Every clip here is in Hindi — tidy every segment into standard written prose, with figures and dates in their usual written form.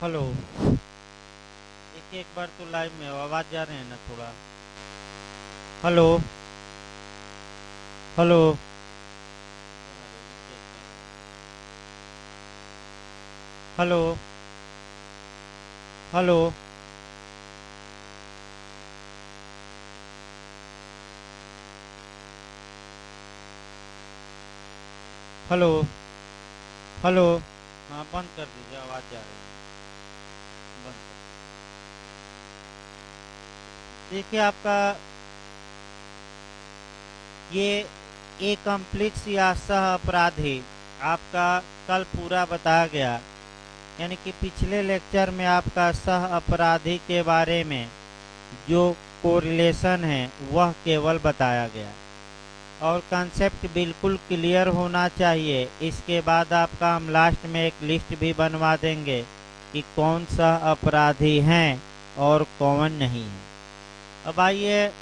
हेलो। देखिए एक बार तो लाइव में हो, आवाज जा रहे हैं ना थोड़ा। Hello. Hello. Hello. Hello. Hello. Hello. हाँ बंद कर दीजिए, आवाज जा रही है। बंद कर। देखिए आपका ये ए कम्प्लेक्स या सह अपराधी आपका कल पूरा बताया गया। यानी कि पिछले लेक्चर में आपका सह अपराधी के बारे में जो कोरिलेशन है वह केवल बताया गया और कंसेप्ट बिल्कुल क्लियर होना चाहिए। इसके बाद आपका हम लास्ट में एक लिस्ट भी बनवा देंगे कि कौन सा अपराधी हैं और कौन नहीं है। अब आइए,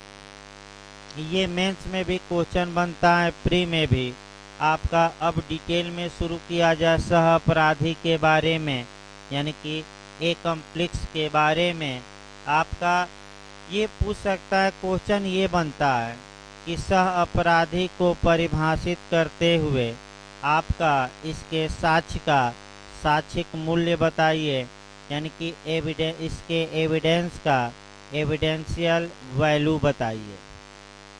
ये मेंस में भी क्वेश्चन बनता है, प्री में भी। आपका अब डिटेल में शुरू किया जाए सह अपराधी के बारे में, यानी कि ए कम्प्लेक्स के बारे में। आपका ये पूछ सकता है, क्वेश्चन ये बनता है कि सह अपराधी को परिभाषित करते हुए आपका इसके साक्ष्य का साक्ष्यिक मूल्य बताइए, यानी कि इसके एविडेंस का एविडेंशियल वैल्यू बताइए।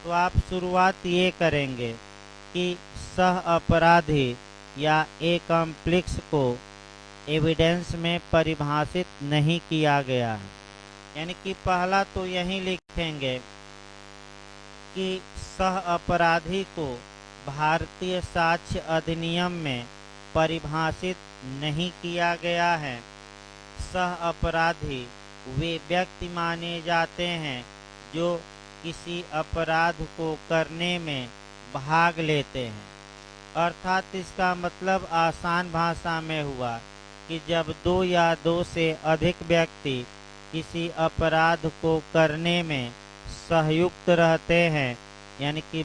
तो आप शुरुआत ये करेंगे कि सह अपराधी या ए कम्प्लेक्स को एविडेंस में परिभाषित नहीं किया गया है। यानी कि पहला तो यही लिखेंगे कि सह अपराधी को भारतीय साक्ष्य अधिनियम में परिभाषित नहीं किया गया है। सह अपराधी वे व्यक्ति माने जाते हैं जो किसी अपराध को करने में भाग लेते हैं। अर्थात इसका मतलब आसान भाषा में हुआ कि जब दो या दो से अधिक व्यक्ति किसी अपराध को करने में सहयुक्त रहते हैं, यानी कि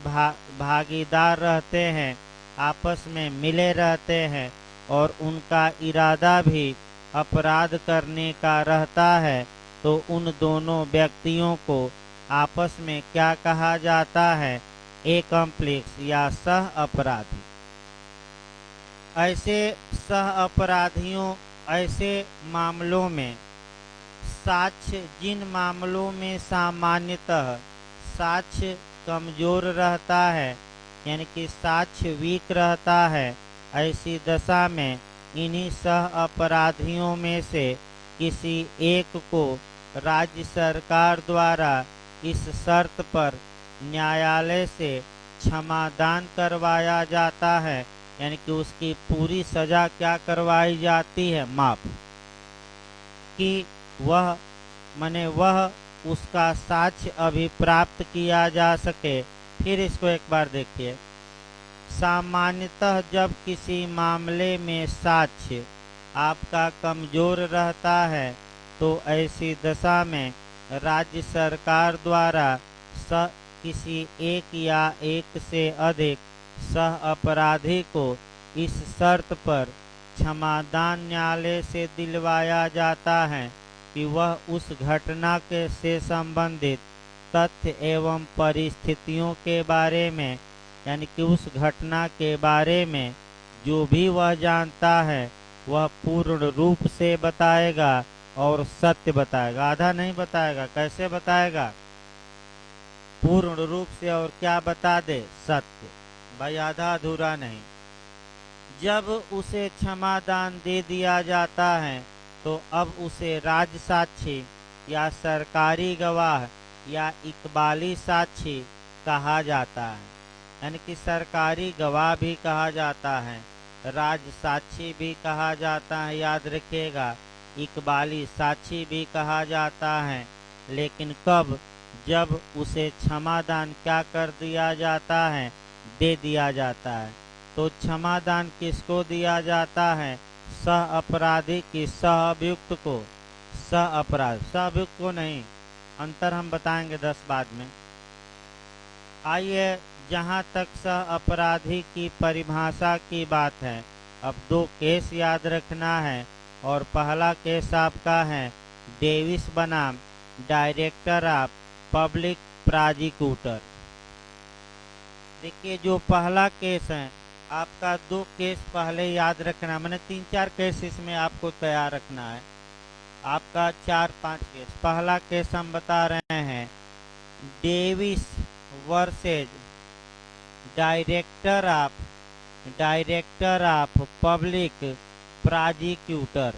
भागीदार रहते हैं, आपस में मिले रहते हैं और उनका इरादा भी अपराध करने का रहता है, तो उन दोनों व्यक्तियों को आपस में क्या कहा जाता है? ए कम्प्लेक्स या सह अपराधी। ऐसे सह अपराधियों, ऐसे मामलों में साक्ष्य, जिन मामलों में सामान्यतः साक्ष्य कमजोर रहता है, यानी कि साक्ष्य वीक रहता है, ऐसी दशा में इन्हीं सह अपराधियों में से किसी एक को राज्य सरकार द्वारा इस शर्त पर न्यायालय से क्षमादान करवाया जाता है, यानी कि उसकी पूरी सजा क्या करवाई जाती है? माफ। कि वह उसका साक्ष्य अभी प्राप्त किया जा सके। फिर इसको एक बार देखिए। सामान्यतः जब किसी मामले में साक्ष्य आपका कमजोर रहता है, तो ऐसी दशा में राज्य सरकार द्वारा किसी एक या एक से अधिक सह अपराधी को इस शर्त पर क्षमादान न्यायालय से दिलवाया जाता है कि वह उस घटना के से संबंधित तथ्य एवं परिस्थितियों के बारे में, यानी कि उस घटना के बारे में जो भी वह जानता है वह पूर्ण रूप से बताएगा और सत्य बताएगा, आधा नहीं बताएगा। कैसे बताएगा? पूर्ण रूप से। और क्या बता दे? सत्य। भाई आधा अधूरा नहीं। जब उसे क्षमादान दे दिया जाता है तो अब उसे राज साक्षी या सरकारी गवाह या इकबाली साक्षी कहा जाता है, यानी कि सरकारी गवाह भी कहा जाता है, राज साक्षी भी कहा जाता है, याद रखिएगा, इकबाली साक्षी भी कहा जाता है। लेकिन कब? जब उसे क्षमादान क्या कर दिया जाता है? दे दिया जाता है। तो क्षमादान किसको दिया जाता है? सह अपराधी की सह अभियुक्त को। सह अपराध, सह अभियुक्त को नहीं, अंतर हम बताएंगे 10 बाद में। आइए, जहाँ तक सह अपराधी की परिभाषा की बात है, अब दो केस याद रखना है। और पहला केस आपका है डेविस बनाम डायरेक्टर ऑफ पब्लिक प्रोसिक्यूटर। देखिए जो पहला केस है आपका, दो केस पहले याद रखना, मैंने 3-4 केस इसमें आपको तैयार रखना है, आपका 4-5 केस। पहला केस हम बता रहे हैं Davis versus director of public prosecutor,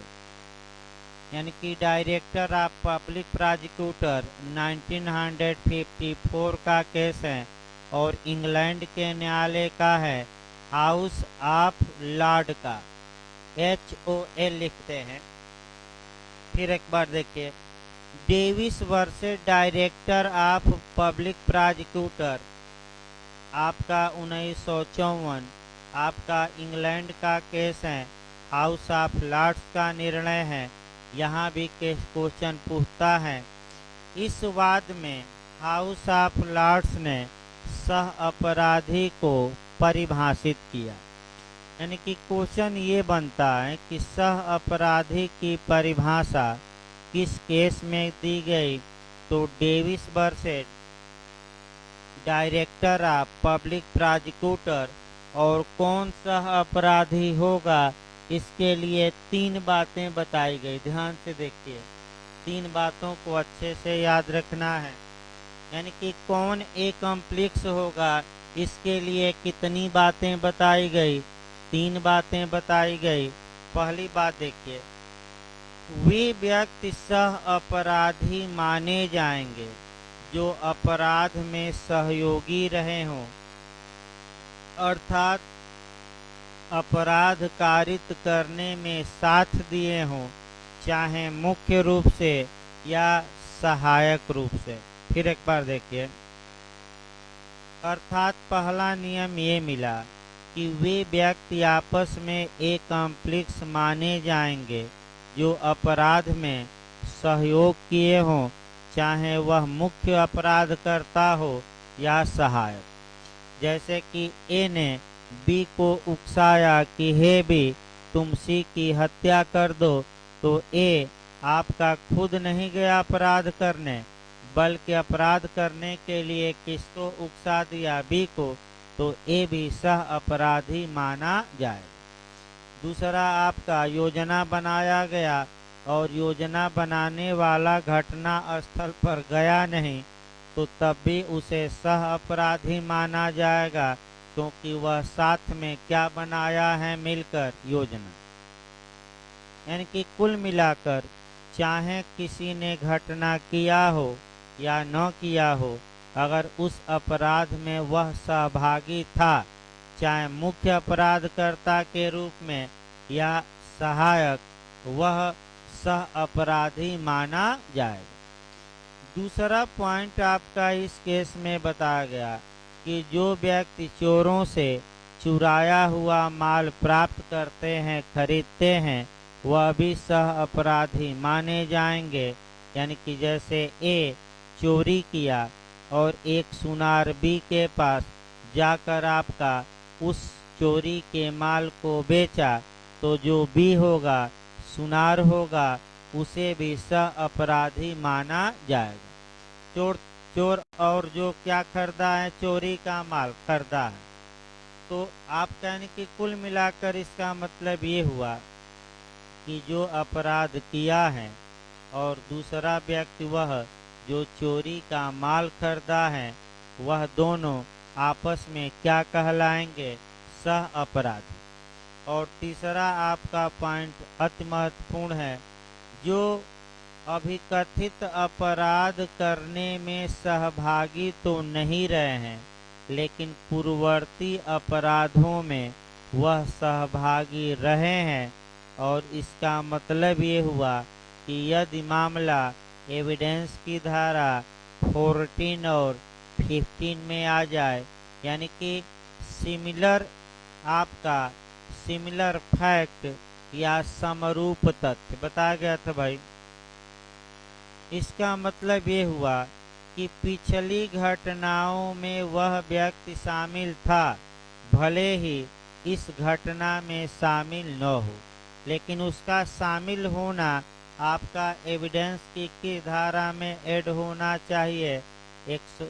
यानी कि डायरेक्टर ऑफ पब्लिक प्रोसिक्यूटर 1954 का केस है और इंग्लैंड के न्यायालय का है, हाउस ऑफ लॉर्ड का, HOL लिखते हैं। फिर एक बार देखिए, Davis versus director of public prosecutor आपका 1954 आपका इंग्लैंड का केस है, हाउस ऑफ लॉर्ड्स का निर्णय है। यहाँ भी केस क्वेश्चन पूछता है। इस वाद में हाउस ऑफ लॉर्ड्स ने सह अपराधी को परिभाषित किया, यानी कि क्वेश्चन ये बनता है कि सह अपराधी की परिभाषा किस केस में दी गई, तो Davis versus director of public prosecutor. और कौन सह अपराधी होगा, इसके लिए 3 बातें बताई गई, ध्यान से देखिए, 3 बातों को अच्छे से याद रखना है, यानी कि कौन एक्म्प्लिक्स होगा, इसके लिए कितनी बातें बताई गई, 3 बातें बताई गई। पहली बात देखिए, वे व्यक्ति सह अपराधी माने जाएंगे जो अपराध में सहयोगी रहे हों, अर्थात अपराध कारित करने में साथ दिए हों, चाहे मुख्य रूप से या सहायक रूप से। फिर एक बार देखिए, अर्थात पहला नियम ये मिला कि वे व्यक्ति आपस में एक्म्प्लिक्स माने जाएंगे जो अपराध में सहयोग किए हों, चाहे वह मुख्य अपराध करता हो या सहायक। जैसे कि ए ने बी को उकसाया कि हे बी तुम सी की हत्या कर दो, तो ए आपका खुद नहीं गया अपराध करने, बल्कि अपराध करने के लिए किसको उकसा दिया, बी को, तो ए भी सह अपराधी माना जाए। दूसरा आपका योजना बनाया गया और योजना बनाने वाला घटना स्थल पर गया नहीं, तो तब भी उसे सह अपराधी माना जाएगा, क्योंकि वह साथ में क्या बनाया है, मिलकर योजना। यानी कि कुल मिलाकर चाहे किसी ने घटना किया हो या न किया हो, अगर उस अपराध में वह सहभागी था, चाहे मुख्य अपराधकर्ता के रूप में या सहायक, वह सह अपराधी माना जाएगा। दूसरा पॉइंट आपका इस केस में बताया गया कि जो व्यक्ति चोरों से चुराया हुआ माल प्राप्त करते हैं, खरीदते हैं, वह भी सह अपराधी माने जाएंगे। यानी कि जैसे ए चोरी किया और एक सुनार बी के पास जाकर आपका उस चोरी के माल को बेचा, तो जो बी होगा, सुनार होगा, उसे भी सह अपराधी माना जाएगा। चोर और जो क्या खरीदा है, चोरी का माल खरीदा है। तो आप कहने कि कुल मिलाकर इसका मतलब ये हुआ कि जो अपराध किया है और दूसरा व्यक्ति वह जो चोरी का माल खरीदा है, वह दोनों आपस में क्या कहलाएंगे, सह अपराधी। और तीसरा आपका पॉइंट अति महत्वपूर्ण है, जो अभिकथित अपराध करने में सहभागी तो नहीं रहे हैं, लेकिन पूर्ववर्ती अपराधों में वह सहभागी रहे हैं। और इसका मतलब ये हुआ कि यदि मामला एविडेंस की धारा 14 और 15 में आ जाए, यानी कि सिमिलर फैक्ट या समरूप तथ्य बताया गया था भाई। इसका मतलब ये हुआ कि पिछली घटनाओं में वह व्यक्ति शामिल था, भले ही इस घटना में शामिल न हो। लेकिन उसका शामिल होना आपका एविडेंस की किस धारा में ऐड होना चाहिए,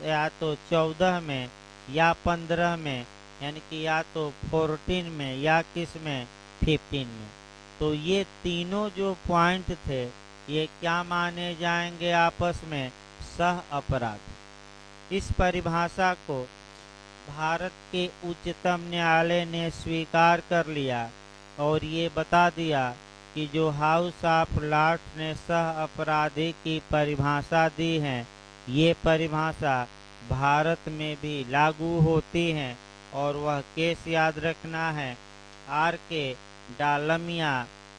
या तो 14 में या 15 में, यानी कि या तो 14 में या किस में, 15 में। तो ये तीनों जो पॉइंट थे ये क्या माने जाएंगे आपस में, सह अपराध। इस परिभाषा को भारत के उच्चतम न्यायालय ने स्वीकार कर लिया और ये बता दिया कि जो हाउस ऑफ लॉर्ड्स ने सह अपराधी की परिभाषा दी है ये परिभाषा भारत में भी लागू होती है। और वह केस याद रखना है, R.K. डालमिया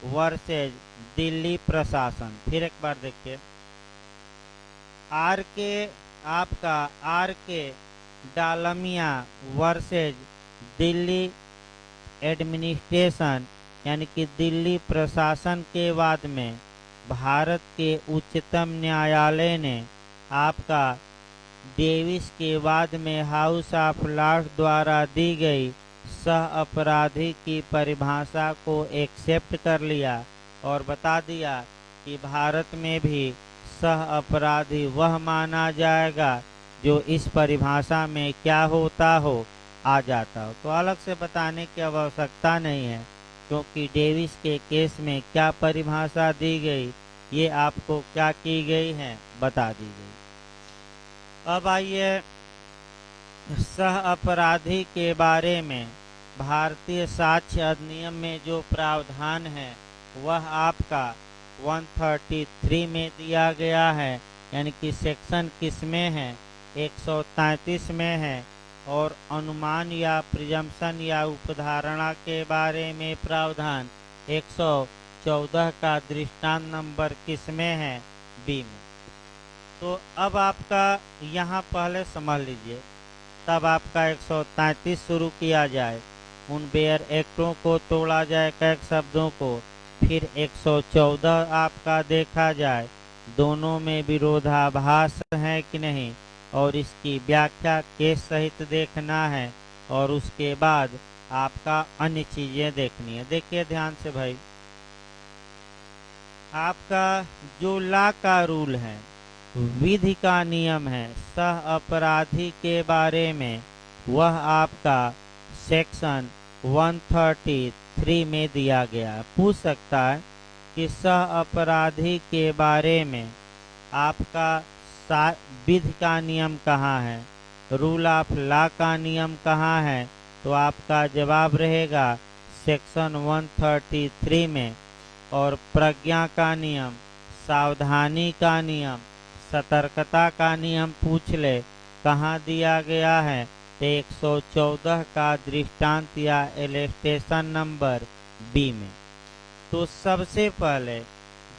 वर्सेज दिल्ली प्रशासन। फिर एक बार देखिए, R.K. Dalmia versus Delhi administration, यानी कि दिल्ली प्रशासन के वाद में भारत के उच्चतम न्यायालय ने आपका डेविस के वाद में हाउस ऑफ लॉर्ड्स द्वारा दी गई सह अपराधी की परिभाषा को एक्सेप्ट कर लिया और बता दिया कि भारत में भी सह अपराधी वह माना जाएगा जो इस परिभाषा में क्या होता हो, आ जाता हो। तो अलग से बताने की आवश्यकता नहीं है, क्योंकि डेविस के केस में क्या परिभाषा दी गई ये आपको क्या की गई है, बता दी गई। अब आइए सह अपराधी के बारे में भारतीय साक्ष्य अधिनियम में जो प्रावधान है वह आपका 133 में दिया गया है, यानी कि सेक्शन किस में है, 133 में है। और अनुमान या प्रिजम्पशन या उपधारणा के बारे में प्रावधान 114 का दृष्टांत नंबर किस में है, बी में। तो अब आपका यहाँ पहले समझ लीजिए, तब आपका 133 शुरू किया जाए, उन बेयर एक्टों को तोड़ा जाए कैक शब्दों को, फिर 114 आपका देखा जाए दोनों में विरोधाभास है कि नहीं, और इसकी व्याख्या केस सहित देखना है, और उसके बाद आपका अन्य चीजें देखनी है। देखिए ध्यान से भाई, आपका जो लॉ का रूल है, विधि का नियम है सह अपराधी के बारे में, वह आपका सेक्शन 133 में दिया गया। पूछ सकता है कि सह अपराधी के बारे में आपका विधि का नियम कहाँ है, रूल ऑफ लॉ का नियम कहाँ है, तो आपका जवाब रहेगा सेक्शन 133 में। और प्रज्ञा का नियम, सावधानी का नियम, सतर्कता का नियम पूछ ले कहाँ दिया गया है, तो 114 का दृष्टांत या इलस्ट्रेशन नंबर बी में। तो सबसे पहले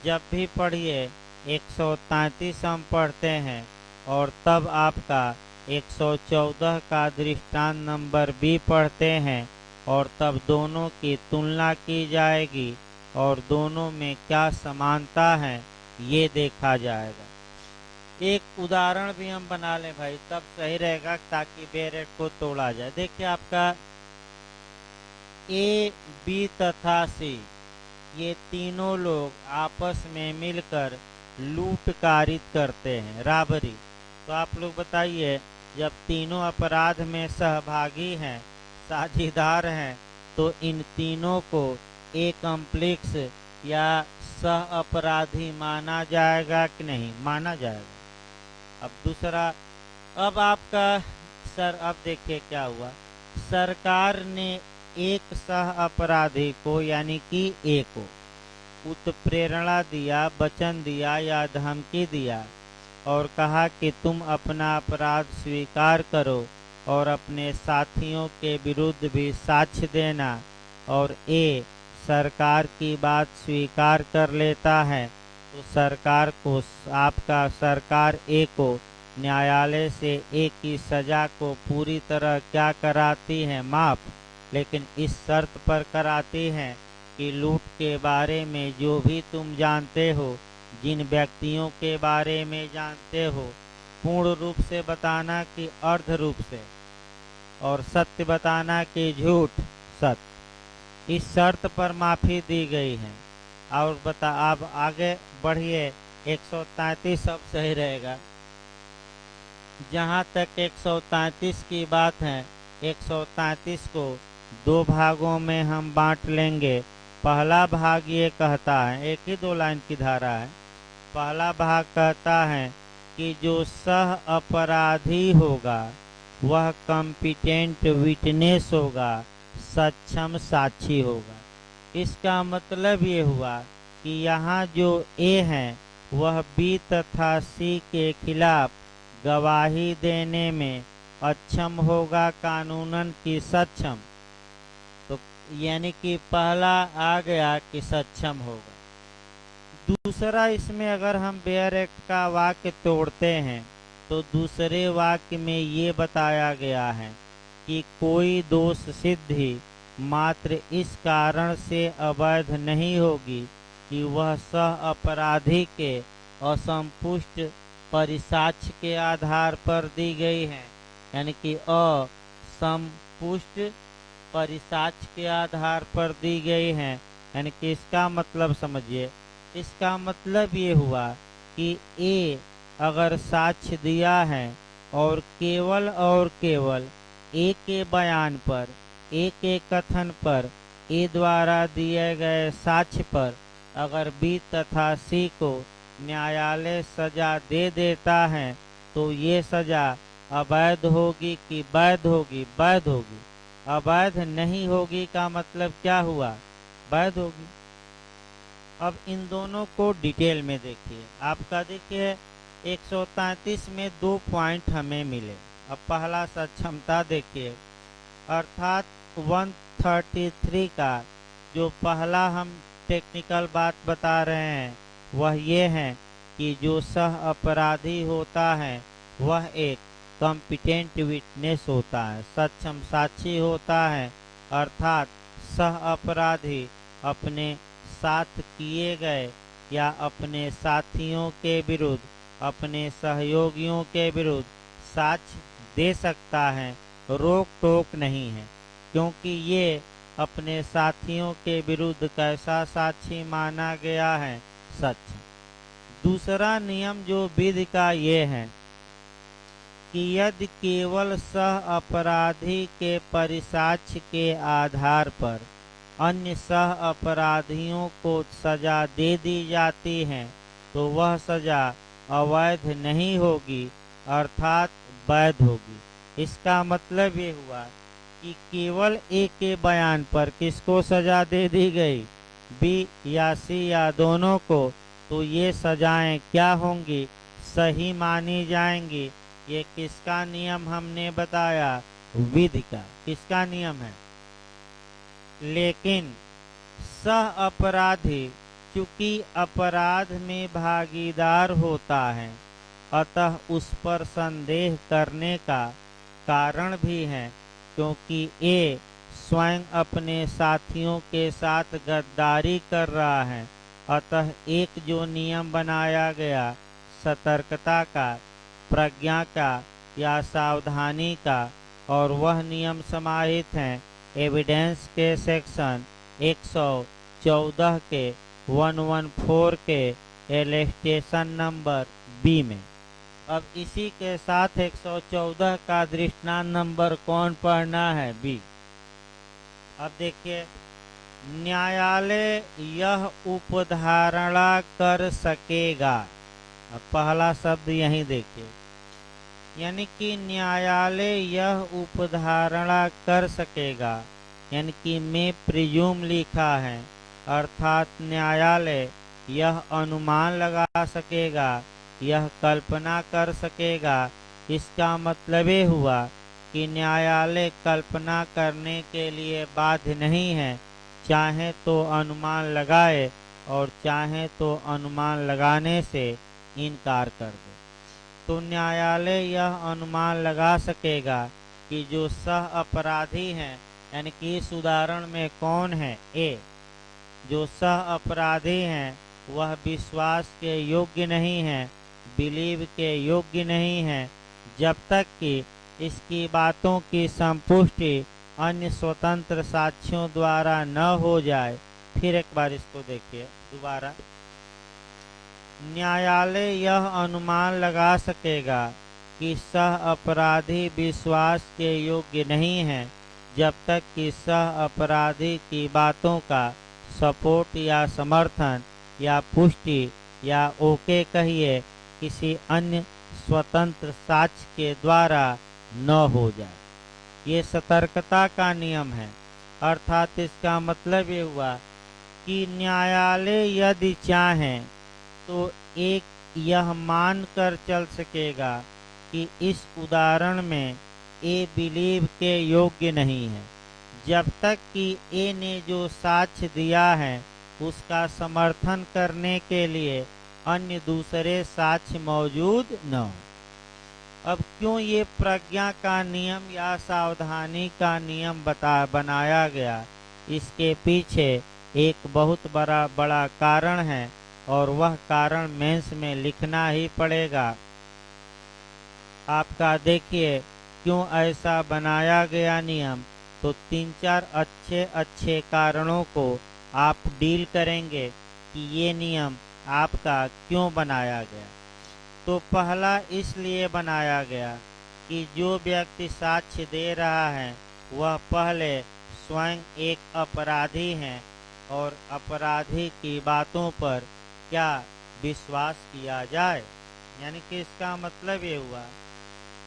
जब भी पढ़िए 133 हम पढ़ते हैं और तब आपका 114 का दृष्टांत नंबर बी पढ़ते हैं, और तब दोनों की तुलना की जाएगी और दोनों में क्या समानता है ये देखा जाएगा। एक उदाहरण भी हम बना लें भाई, तब सही रहेगा ताकि बेरेट को तोड़ा जाए। देखिए आपका ए, बी तथा सी, ये तीनों लोग आपस में मिलकर लूट कारित करते हैं, राबरी। तो आप लोग बताइए, जब तीनों अपराध में सहभागी हैं, साझीदार हैं, तो इन तीनों को एक कॉम्प्लेक्स या सह अपराधी माना जाएगा कि नहीं, माना जाएगा। अब दूसरा, अब आपका अब देखिए क्या हुआ, सरकार ने एक सह अपराधी को यानी कि ए को उत्प्रेरणा दिया, वचन दिया या धमकी दिया और कहा कि तुम अपना अपराध स्वीकार करो और अपने साथियों के विरुद्ध भी साक्ष्य देना, और ए सरकार की बात स्वीकार कर लेता है, तो सरकार को आपका सरकार ए को न्यायालय से ए की सजा को पूरी तरह क्या कराती है, माफ, लेकिन इस शर्त पर कराती है कि लूट के बारे में जो भी तुम जानते हो, जिन व्यक्तियों के बारे में जानते हो, पूर्ण रूप से बताना कि अर्ध रूप से, और सत्य बताना कि झूठ सत्य। इस शर्त पर माफी दी गई है। और बता, आप आगे बढ़िए। 133 अब सही रहेगा। जहाँ तक 133 की बात है, 133 को दो भागों में हम बांट लेंगे। पहला भाग ये कहता है, एक ही 2 लाइन की धारा है। पहला भाग कहता है कि जो सह अपराधी होगा वह कॉम्पिटेंट विटनेस होगा, सक्षम साक्षी होगा। इसका मतलब ये हुआ कि यहाँ जो ए है वह बी तथा सी के खिलाफ गवाही देने में अक्षम होगा, कानूनन की सक्षम। तो यानी कि पहला आ गया कि सक्षम होगा। दूसरा, इसमें अगर हम बेयर एक्ट का वाक्य तोड़ते हैं तो दूसरे वाक्य में ये बताया गया है कि कोई दोष सिद्धि मात्र इस कारण से अवैध नहीं होगी कि वह सह अपराधी के असंपुष्ट परिसाक्ष्य के आधार पर दी गई है। यानी कि असंपुष्ट परिसाक्ष्य के आधार पर दी गई है। यानी कि इसका मतलब समझिए, इसका मतलब ये हुआ कि ए अगर साक्ष्य दिया है और केवल ए के बयान पर, ए के कथन पर, ए द्वारा दिए गए साक्ष्य पर अगर बी तथा सी को न्यायालय सजा दे देता है तो ये सजा अवैध होगी कि वैध होगी? वैध होगी। अवैध नहीं होगी का मतलब क्या हुआ? वैध होगी। अब इन दोनों को डिटेल में देखिए। आपका देखिए 133 में 2 पॉइंट हमें मिले। अब पहला सक्षमता देखिए, अर्थात 133 का जो पहला हम टेक्निकल बात बता रहे हैं वह ये है कि जो सह अपराधी होता है वह एक कॉम्पिटेंट विटनेस होता है, सक्षम साक्षी होता है। अर्थात सह अपराधी अपने साथ किए गए या अपने साथियों के विरुद्ध, अपने सहयोगियों के विरुद्ध साक्ष्य दे सकता है, रोक टोक नहीं है। क्योंकि ये अपने साथियों के विरुद्ध कैसा साक्षी माना गया है? सच। दूसरा नियम जो विधि का ये है कि यदि केवल सह अपराधी के परिसाक्ष्य के आधार पर अन्य सह अपराधियों को सजा दे दी जाती है तो वह सजा अवैध नहीं होगी, अर्थात वैध होगी। इसका मतलब ये हुआ कि केवल ए के बयान पर किसको सजा दे दी गई? बी या सी या दोनों को, तो ये सजाएं क्या होंगी? सही मानी जाएंगी। ये किसका नियम हमने बताया? विधि का। किसका नियम है? लेकिन सह अपराधी चूंकि अपराध में भागीदार होता है, अतः उस पर संदेह करने का कारण भी है, क्योंकि ए स्वयं अपने साथियों के साथ गद्दारी कर रहा है। अतः एक जो नियम बनाया गया सतर्कता का, प्रज्ञा का या सावधानी का, और वह नियम समाहित हैं एविडेंस के सेक्शन 114 के 114 के एलेस्टेशन नंबर बी में। अब इसी के साथ 114 का दृष्टांत नंबर कौन पढ़ना है? बी। अब देखिए, न्यायालय यह उपधारणा कर सकेगा। अब पहला शब्द यहीं देखिए, यानी कि न्यायालय यह उपधारणा कर सकेगा, यानी कि में प्रिज्यूम लिखा है, अर्थात न्यायालय यह अनुमान लगा सकेगा, यह कल्पना कर सकेगा। इसका मतलब ये हुआ कि न्यायालय कल्पना करने के लिए बाध्य नहीं है, चाहे तो अनुमान लगाए और चाहे तो अनुमान लगाने से इनकार कर दे। तो न्यायालय यह अनुमान लगा सकेगा कि जो सह अपराधी हैं, यानी कि इस उदाहरण में कौन है? ए। जो सह अपराधी हैं वह विश्वास के योग्य नहीं है, बिलीव के योग्य नहीं है, जब तक कि इसकी बातों की संपुष्टि अन्य स्वतंत्र साक्ष्यों द्वारा न हो जाए। फिर एक बार इसको देखिए दोबारा। न्यायालय यह अनुमान लगा सकेगा कि सह अपराधी विश्वास के योग्य नहीं है जब तक कि सह अपराधी की बातों का सपोर्ट या समर्थन या पुष्टि या ओके कहिए किसी अन्य स्वतंत्र साक्ष्य के द्वारा न हो जाए। ये सतर्कता का नियम है। अर्थात इसका मतलब ये हुआ कि न्यायालय यदि चाहें तो एक यह मान कर चल सकेगा कि इस उदाहरण में ए बिलीव के योग्य नहीं है जब तक कि ए ने जो साक्ष्य दिया है उसका समर्थन करने के लिए अन्य दूसरे साक्ष्य मौजूद न हो। अब क्यों ये प्रज्ञा का नियम या सावधानी का नियम बनाया गया, इसके पीछे एक बहुत बड़ा कारण है और वह कारण मेंस में लिखना ही पड़ेगा। आपका देखिए क्यों ऐसा बनाया गया नियम, तो 3-4 अच्छे कारणों को आप डील करेंगे कि ये नियम आपका क्यों बनाया गया। तो पहला इसलिए बनाया गया कि जो व्यक्ति साक्ष्य दे रहा है वह पहले स्वयं एक अपराधी है और अपराधी की बातों पर क्या विश्वास किया जाए। यानी कि इसका मतलब ये हुआ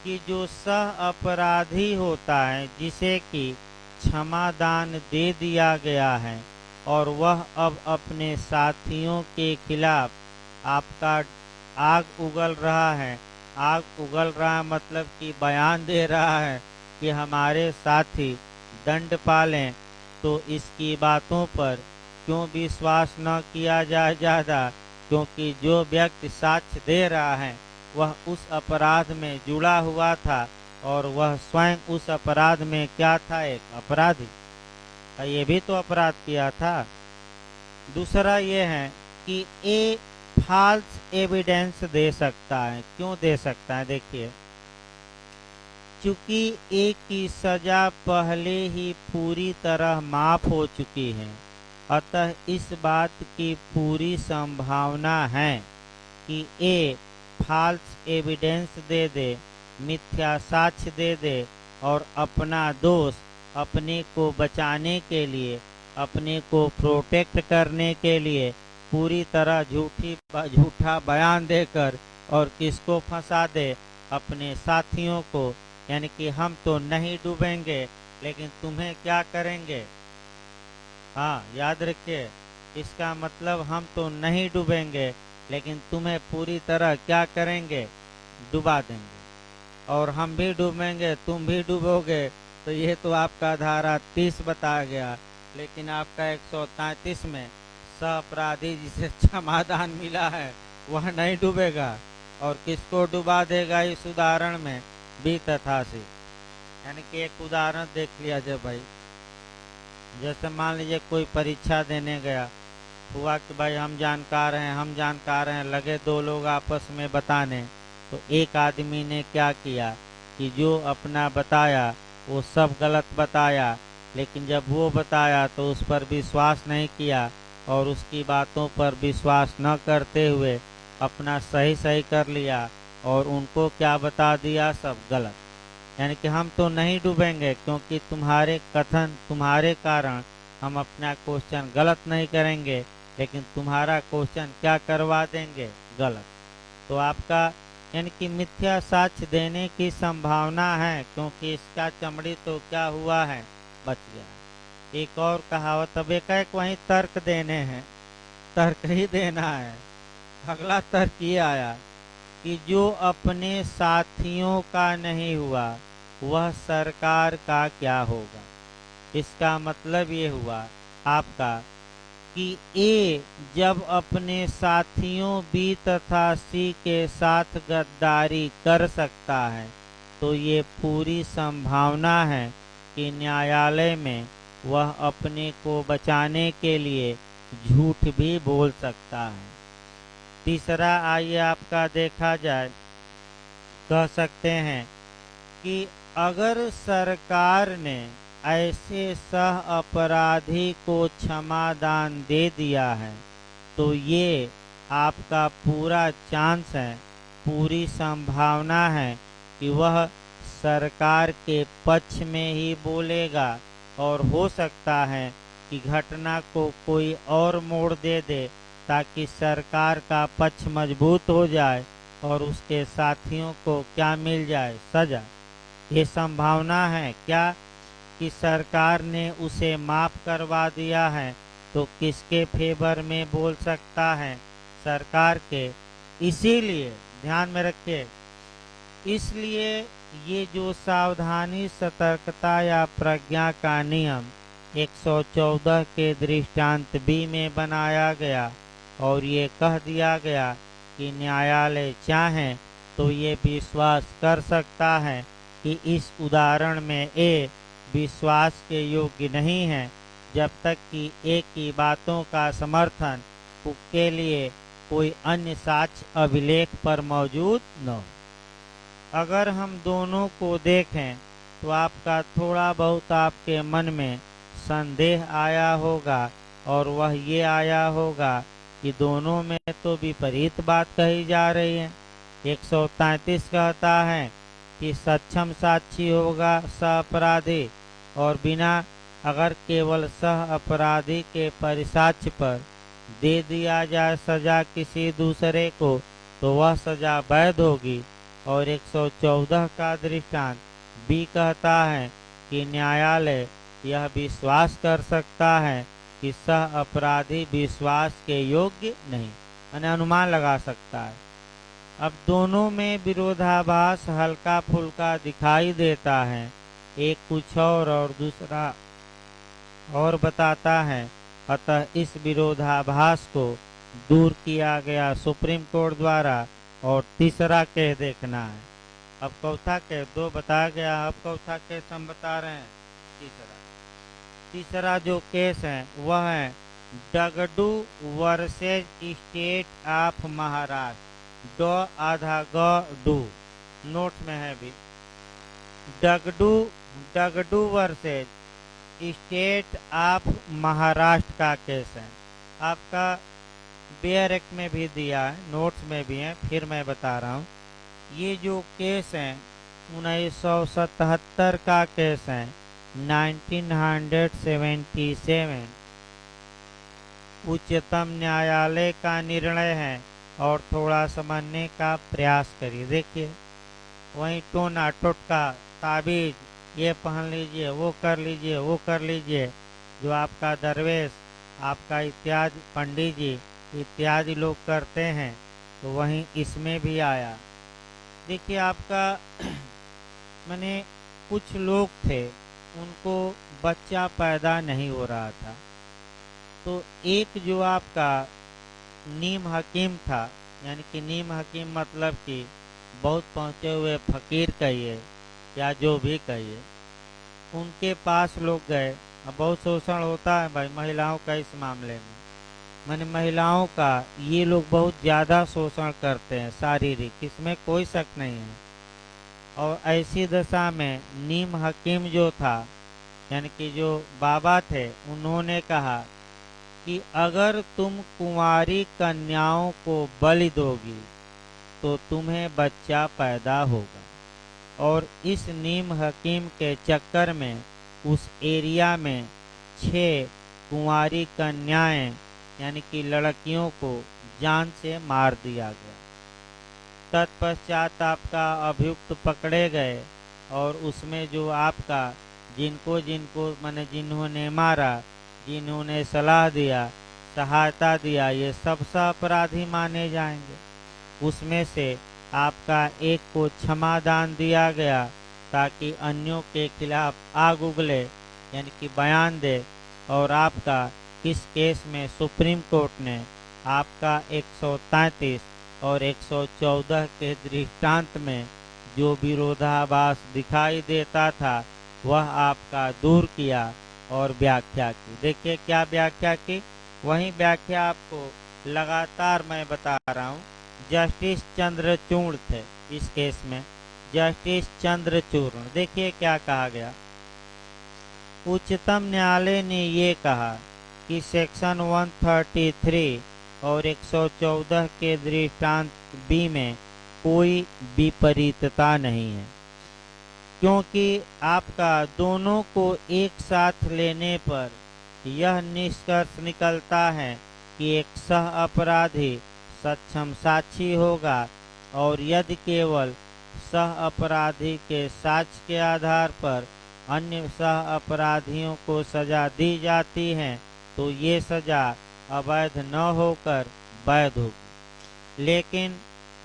कि जो सह अपराधी होता है जिसे कि क्षमादान दे दिया गया है और वह अब अपने साथियों के खिलाफ आपका आग उगल रहा है। आग उगल रहा मतलब कि बयान दे रहा है कि हमारे साथी दंड पालें, तो इसकी बातों पर क्यों विश्वास न किया जाए ज़्यादा, क्योंकि जो व्यक्ति साक्ष्य दे रहा है वह उस अपराध में जुड़ा हुआ था और वह स्वयं उस अपराध में क्या था, एक अपराधी। ये भी तो अपराध किया था। दूसरा ये है कि ए फाल्स एविडेंस दे सकता है। क्यों दे सकता है, देखिए चूंकि ए की सजा पहले ही पूरी तरह माफ हो चुकी है, अतः इस बात की पूरी संभावना है कि ए फाल्स एविडेंस दे दे, मिथ्या साक्ष्य दे दे और अपना दोष अपने को बचाने के लिए, अपने को प्रोटेक्ट करने के लिए पूरी तरह झूठा बयान देकर और किसको फंसा दे, अपने साथियों को। यानी कि हम तो नहीं डूबेंगे लेकिन तुम्हें क्या करेंगे। हाँ याद रखिए, इसका मतलब हम तो नहीं डूबेंगे लेकिन तुम्हें पूरी तरह क्या करेंगे, डुबा देंगे। और हम भी डूबेंगे तुम भी डूबोगे। तो ये तो आपका धारा 30 बताया गया, लेकिन आपका 133 में सह अपराधी जिसे क्षमादान मिला है वह नहीं डूबेगा। और किसको डुबा देगा इस उदाहरण में, बी तथा सी। यानी कि एक उदाहरण देख लिया जाए भाई, जैसे मान लीजिए कोई परीक्षा देने गया, हुआ कि भाई हम जानकार हैं, लगे दो लोग आपस में बताने। तो एक आदमी ने क्या किया कि जो अपना बताया वो सब गलत बताया, लेकिन जब वो बताया तो उस पर विश्वास नहीं किया और उसकी बातों पर विश्वास न करते हुए अपना सही कर लिया और उनको क्या बता दिया, सब गलत। यानी कि हम तो नहीं डूबेंगे क्योंकि तुम्हारे कथन, तुम्हारे कारण हम अपना क्वेश्चन गलत नहीं करेंगे, लेकिन तुम्हारा क्वेश्चन क्या करवा देंगे, गलत। तो आपका यानी कि मिथ्या साक्ष्य देने की संभावना है, क्योंकि इसका चमड़ी तो क्या हुआ है, बच गया। एक और कहावत, अब एक वहीं तर्क देने हैं, तर्क ही देना है। अगला तर्क ये आया कि जो अपने साथियों का नहीं हुआ वह सरकार का क्या होगा। इसका मतलब ये हुआ आपका कि ए जब अपने साथियों बी तथा सी के साथ गद्दारी कर सकता है तो ये पूरी संभावना है कि न्यायालय में वह अपने को बचाने के लिए झूठ भी बोल सकता है। तीसरा आइए आपका देखा जाए, कह सकते हैं कि अगर सरकार ने ऐसे सह अपराधी को क्षमादान दे दिया है, तो ये आपका पूरा चांस है, पूरी संभावना है कि वह सरकार के पक्ष में ही बोलेगा और हो सकता है कि घटना को कोई और मोड़ दे दे ताकि सरकार का पक्ष मजबूत हो जाए और उसके साथियों को क्या मिल जाए, सजा। ये संभावना है क्या कि सरकार ने उसे माफ करवा दिया है, तो किसके फेवर में बोल सकता है, सरकार के। इसीलिए ध्यान में रखिए, इसलिए ये जो सावधानी, सतर्कता या प्रज्ञा का नियम 114 के दृष्टांत बी में बनाया गया और ये कह दिया गया कि न्यायालय चाहे तो ये विश्वास कर सकता है कि इस उदाहरण में ए विश्वास के योग्य नहीं है जब तक कि ए की बातों का समर्थन के लिए कोई अन्य साक्ष्य अभिलेख पर मौजूद न हो। अगर हम दोनों को देखें तो आपका थोड़ा बहुत आपके मन में संदेह आया होगा और वह ये आया होगा कि दोनों में तो विपरीत बात कही जा रही है। 133 कहता है कि सक्षम साक्षी होगा सह अपराधी, और बिना अगर केवल सह अपराधी के परिसाक्ष्य पर दे दिया जाए सजा किसी दूसरे को तो वह सजा वैध होगी। और 114 का दृष्टांत बी कहता है कि न्यायालय यह विश्वास कर सकता है कि सह अपराधी विश्वास के योग्य नहीं, यानी अनुमान लगा सकता है। अब दोनों में विरोधाभास हल्का फुल्का दिखाई देता है, एक कुछ और दूसरा और बताता है। अतः इस विरोधाभास को दूर किया गया सुप्रीम कोर्ट द्वारा और तीसरा केस देखना है। अब चौथा केस दो बताया गया, अब चौथा केस हम बता रहे हैं तीसरा जो केस है वह है Dagdu versus state of Maharashtra. डो आधा ग डू नोट में है भी। Dagdu versus state of Maharashtra का केस है। आपका बेयर एक्ट में भी दिया है, नोट्स में भी है, फिर मैं बता रहा हूँ। ये जो केस है 1977 का केस है, 1977 उच्चतम न्यायालय का निर्णय है और थोड़ा समझने का प्रयास करिए। देखिए वहीं टोना टोटका ताबीज ये पहन लीजिए, वो कर लीजिए, वो कर लीजिए, जो आपका दरवेश, आपका इत्यादि पंडित जी इत्यादि लोग करते हैं, तो वहीं इसमें भी आया। देखिए आपका मैंने कुछ लोग थे उनको बच्चा पैदा नहीं हो रहा था, तो एक जो आपका नीम हकीम था, यानी कि नीम हकीम मतलब कि बहुत पहुँचे हुए फकीर कहिए या जो भी कहिए, उनके पास लोग गए। अब बहुत शोषण होता है भाई महिलाओं का इस मामले में, मैंने महिलाओं का ये लोग बहुत ज़्यादा शोषण करते हैं शारीरिक, इसमें कोई शक नहीं है। और ऐसी दशा में नीम हकीम जो था, यानी कि जो बाबा थे, उन्होंने कहा कि अगर तुम कुंवारी कन्याओं को बलि दोगी तो तुम्हें बच्चा पैदा होगा। और इस नीम हकीम के चक्कर में उस एरिया में 6 कुंवारी कन्याएं यानी कि लड़कियों को जान से मार दिया गया। तत्पश्चात आपका अभियुक्त पकड़े गए और उसमें जो आपका जिनको जिनको मैंने जिन्होंने मारा, जिन्होंने सलाह दिया, सहायता दिया, ये सब अपराधी माने जाएंगे। उसमें से आपका एक को क्षमादान दिया गया ताकि अन्यों के खिलाफ आग उगले, यानी कि बयान दे। और आपका इस केस में सुप्रीम कोर्ट ने आपका 133 और 114 के दृष्टांत में जो विरोधाभास दिखाई देता था वह आपका दूर किया और व्याख्या की। देखिए क्या व्याख्या की, वही व्याख्या आपको लगातार मैं बता रहा हूँ। जस्टिस चंद्रचूड़ थे इस केस में, जस्टिस चंद्रचूड़। देखिए क्या कहा गया, उच्चतम न्यायालय ने ये कहा कि सेक्शन 133 और 114 के दृष्टांत बी में कोई विपरीतता नहीं है, क्योंकि आपका दोनों को एक साथ लेने पर यह निष्कर्ष निकलता है कि एक सह अपराधी सक्षम साक्षी होगा, और यदि केवल सह अपराधी के साक्ष्य के आधार पर अन्य सह अपराधियों को सजा दी जाती है तो ये सजा अवैध न होकर वैध होगी। लेकिन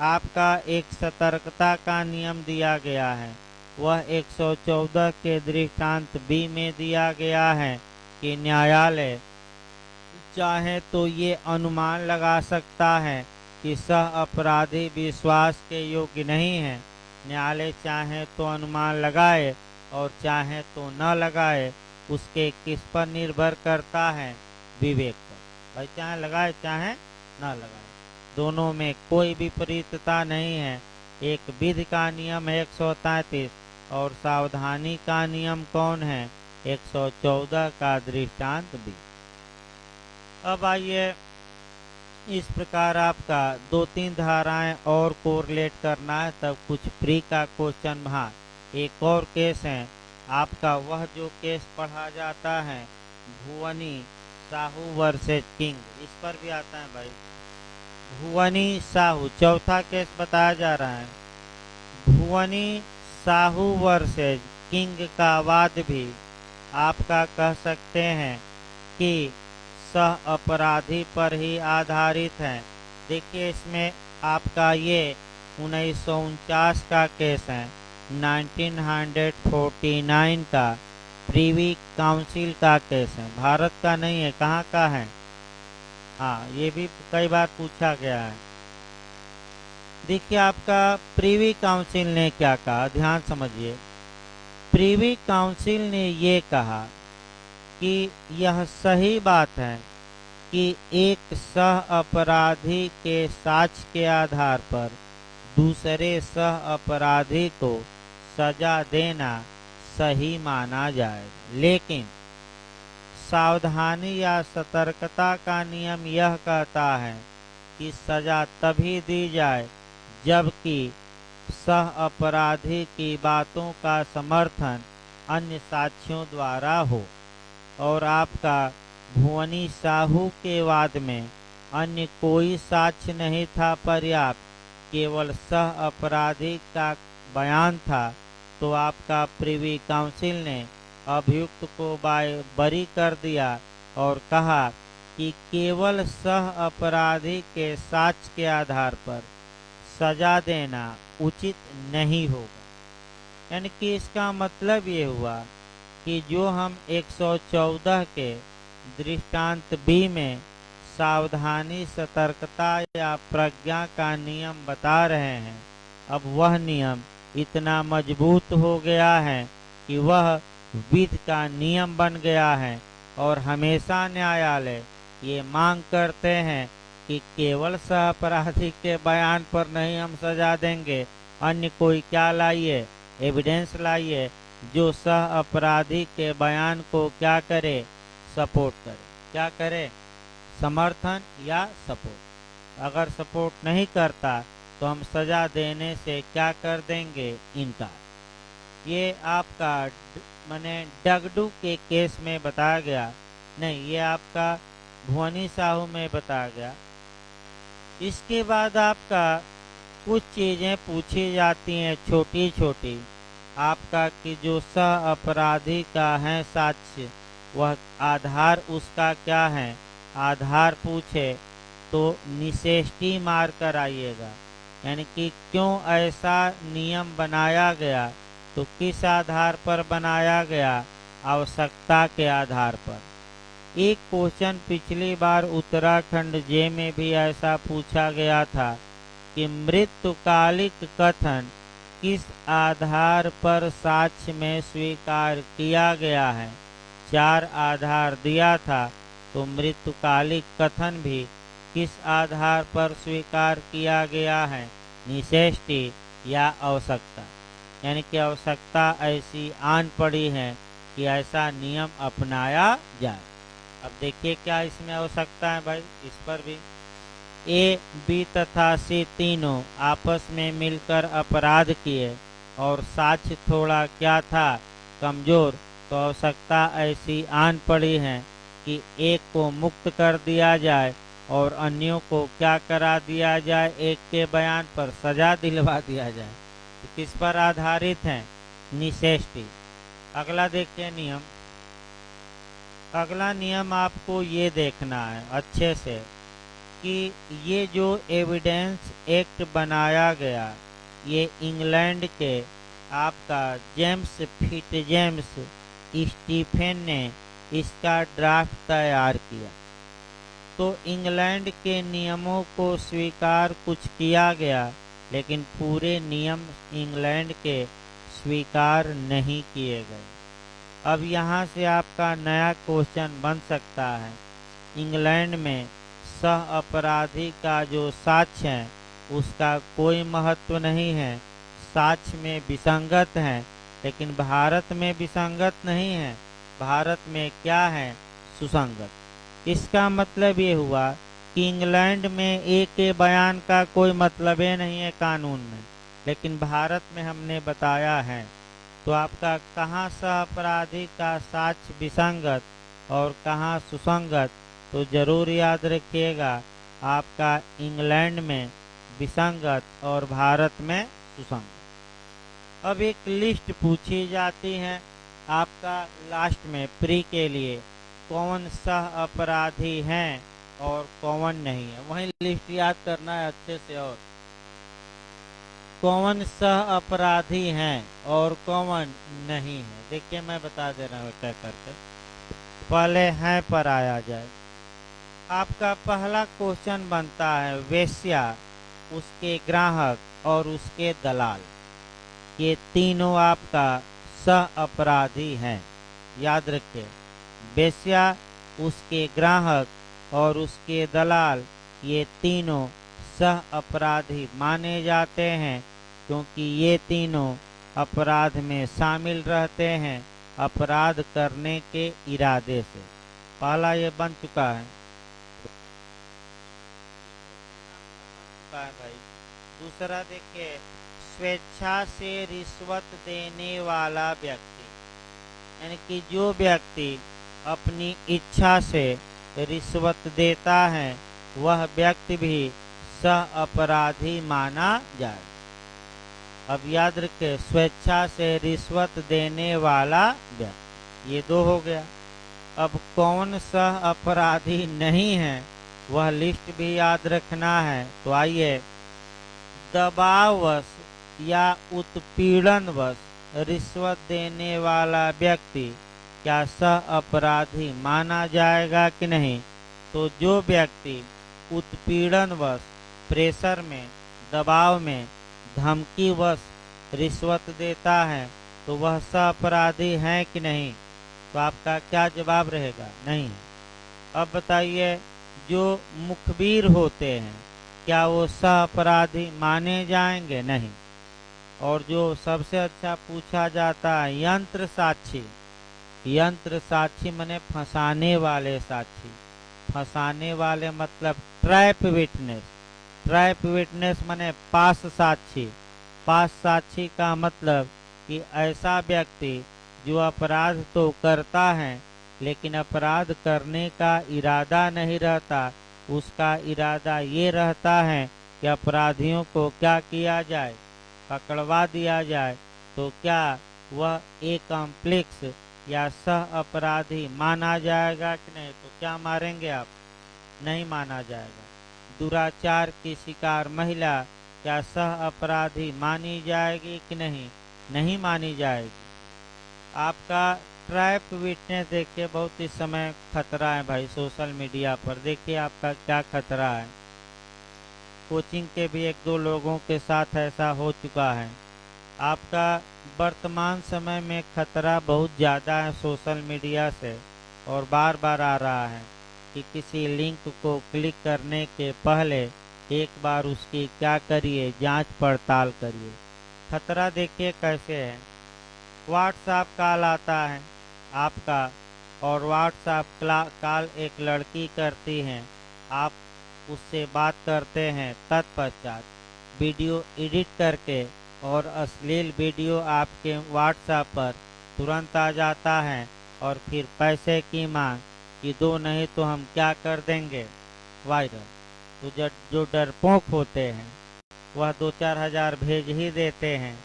आपका एक सतर्कता का नियम दिया गया है, वह 114 के दृष्टांत बी में दिया गया है कि न्यायालय चाहे तो ये अनुमान लगा सकता है कि सह अपराधी विश्वास के योग्य नहीं है। न्यायालय चाहे तो अनुमान लगाए और चाहे तो न लगाए, उसके किस पर निर्भर करता है? विवेक पर। भाई चाहे लगाए चाहे न लगाए, दोनों में कोई विपरीतता नहीं है। एक विधि का नियम है 133 और सावधानी का नियम कौन है? 114 का दृष्टांत भी। अब आइए, इस प्रकार आपका 2-3 धाराएं और कोरिलेट करना है, तब कुछ प्री का क्वेश्चन। हाँ, एक और केस है आपका, वह जो केस पढ़ा जाता है भुवनी साहू वर्सेज किंग, इस पर भी आता है भाई। भुवनी साहू चौथा केस बताया जा रहा है। भुवनी साहू वर्सेज किंग का वाद भी आपका कह सकते हैं कि सह अपराधी पर ही आधारित है। देखिए, इसमें आपका ये 1949 का केस है, 1949 का प्रीवी काउंसिल का केस है, भारत का नहीं है। कहाँ का है? हाँ, ये भी कई बार पूछा गया है। देखिए, आपका प्रीवी काउंसिल ने क्या कहा, ध्यान समझिए। प्रीवी काउंसिल ने ये कहा कि यह सही बात है कि एक सह अपराधी के साक्ष्य के आधार पर दूसरे सह अपराधी को सजा देना सही माना जाए, लेकिन सावधानी या सतर्कता का नियम यह कहता है कि सजा तभी दी जाए जबकि सह अपराधी की बातों का समर्थन अन्य साक्ष्यों द्वारा हो। और आपका भुवनी साहू के वाद में अन्य कोई साक्ष्य नहीं था पर्याप्त, केवल सह अपराधी का बयान था, तो आपका प्रीवी काउंसिल ने अभियुक्त को बरी कर दिया और कहा कि केवल सह अपराधी के साक्ष्य के आधार पर सजा देना उचित नहीं होगा। यानी कि इसका मतलब ये हुआ कि जो हम 114 के दृष्टांत बी में सावधानी, सतर्कता या प्रज्ञा का नियम बता रहे हैं, अब वह नियम इतना मजबूत हो गया है कि वह विधि का नियम बन गया है। और हमेशा न्यायालय ये मांग करते हैं कि केवल सह अपराधी के बयान पर नहीं हम सजा देंगे, अन्य कोई क्या लाइए, एविडेंस लाइए जो सह अपराधी के बयान को क्या करे, सपोर्ट करे। क्या करे? समर्थन या सपोर्ट। अगर सपोर्ट नहीं करता तो हम सजा देने से क्या कर देंगे, इनकार। ये आपका माने डगडू के केस में बताया गया, नहीं, ये आपका भुवनी साहू में बताया गया। इसके बाद आपका कुछ चीजें पूछी जाती हैं छोटी छोटी आपका, कि जो सह अपराधी का है साक्ष्य, वह आधार उसका क्या है। आधार पूछे तो निषेष्टि मार कर आइएगा, यानी कि क्यों ऐसा नियम बनाया गया, तो किस आधार पर बनाया गया, आवश्यकता के आधार पर। एक क्वेश्चन पिछली बार उत्तराखंड जे में भी ऐसा पूछा गया था कि मृत्युकालिक कथन किस आधार पर साक्ष्य में स्वीकार किया गया है। 4 आधार दिया था, तो मृत्युकालिक कथन भी किस आधार पर स्वीकार किया गया है, निषेष्टि या आवश्यकता। यानी कि आवश्यकता ऐसी आन पड़ी है कि ऐसा नियम अपनाया जाए। अब देखिए क्या इसमें आवश्यकता है भाई, इस पर भी ए, बी तथा सी तीनों आपस में मिलकर अपराध किए और साक्ष्य थोड़ा क्या था, कमजोर, तो आवश्यकता ऐसी आन पड़ी है कि एक को मुक्त कर दिया जाए और अन्यों को क्या करा दिया जाए, एक के बयान पर सजा दिलवा दिया जाए। तो किस पर आधारित है, निसेष्टि। अगला देखिए नियम। अगला नियम आपको ये देखना है अच्छे से कि ये जो एविडेंस एक्ट बनाया गया, ये इंग्लैंड के आपका जेम्स फिटजेम्स स्टीफेन ने इसका ड्राफ्ट तैयार किया। तो इंग्लैंड के नियमों को स्वीकार कुछ किया गया, लेकिन पूरे नियम इंग्लैंड के स्वीकार नहीं किए गए। अब यहाँ से आपका नया क्वेश्चन बन सकता है, इंग्लैंड में सह अपराधी का जो साक्ष्य है उसका कोई महत्व नहीं है, साक्ष्य में विसंगत है, लेकिन भारत में विसंगत नहीं है, भारत में क्या है, सुसंगत। इसका मतलब ये हुआ कि इंग्लैंड में एक के बयान का कोई मतलब ही नहीं है कानून में, लेकिन भारत में हमने बताया है। तो आपका कहाँ सह अपराधी का साक्ष्य विसंगत और कहाँ सुसंगत, तो जरूर याद रखिएगा, आपका इंग्लैंड में विसंगत और भारत में सुसंगत। अब एक लिस्ट पूछी जाती है आपका लास्ट में प्री के लिए, कौन सह अपराधी हैं और कौन नहीं है, वही लिस्ट याद करना है अच्छे से। और कौन सह अपराधी हैं और कौन नहीं है, देखिए मैं बता दे रहा हूँ क्या करके, पहले हैं पर आया जाए। आपका पहला क्वेश्चन बनता है, वेश्या, उसके ग्राहक और उसके दलाल, ये तीनों आपका सह अपराधी हैं। याद रखिए, वेश्या, उसके ग्राहक और उसके दलाल, ये तीनों सह अपराधी माने जाते हैं, क्योंकि ये तीनों अपराध में शामिल रहते हैं अपराध करने के इरादे से। पहला ये बन चुका है भाई। दूसरा देखिए, स्वेच्छा से रिश्वत देने वाला व्यक्ति, यानी कि जो व्यक्ति अपनी इच्छा से रिश्वत देता है वह व्यक्ति भी सह अपराधी माना जाए। अब याद रखें, स्वेच्छा से रिश्वत देने वाला व्यक्ति, ये दो हो गया। अब कौन सह अपराधी नहीं है वह लिस्ट भी याद रखना है। तो आइए, दबाववश या उत्पीड़नवश रिश्वत देने वाला व्यक्ति क्या सह अपराधी माना जाएगा कि नहीं। तो जो व्यक्ति उत्पीड़नवश, प्रेशर में, दबाव में, धमकीवश रिश्वत देता है तो वह सह अपराधी है कि नहीं। तो आपका क्या जवाब रहेगा, नहीं। अब बताइए, जो मुखबिर होते हैं क्या वो सह अपराधी माने जाएंगे, नहीं। और जो सबसे अच्छा पूछा जाता है, यंत्र साक्षी, यंत्र साक्षी माने फंसाने वाले साक्षी, फंसाने वाले मतलब ट्रैप विटनेस, ट्रैप विटनेस माने पास साक्षी, पास साक्षी का मतलब कि ऐसा व्यक्ति जो अपराध तो करता है लेकिन अपराध करने का इरादा नहीं रहता, उसका इरादा ये रहता है कि अपराधियों को क्या किया जाए, पकड़वा दिया जाए, तो क्या वह एक कॉम्प्लेक्स या सह अपराधी माना जाएगा कि नहीं। तो क्या मारेंगे आप, नहीं माना जाएगा। दुराचार की शिकार महिला क्या सह अपराधी मानी जाएगी कि नहीं, नहीं मानी जाएगी। आपका ट्रैप विटनेस देखिए, बहुत इस समय खतरा है भाई सोशल मीडिया पर, देखिए आपका क्या खतरा है। कोचिंग के भी एक दो लोगों के साथ ऐसा हो चुका है। आपका वर्तमान समय में खतरा बहुत ज़्यादा है सोशल मीडिया से, और बार बार आ रहा है कि किसी लिंक को क्लिक करने के पहले एक बार उसकी क्या करिए, जांच पड़ताल करिए। खतरा देखिए कैसे है। व्हाट्सएप कॉल आता है, आपका और व्हाट्सएप कॉल एक लड़की करती है, आप उससे बात करते हैं, तत्पश्चात वीडियो एडिट करके और अश्लील वीडियो आपके व्हाट्सएप पर तुरंत आ जाता है और फिर पैसे की मांग कि दो नहीं तो हम क्या कर देंगे, वायरल। तो जो डरपोक होते हैं वह 2-4 हज़ार भेज ही देते हैं,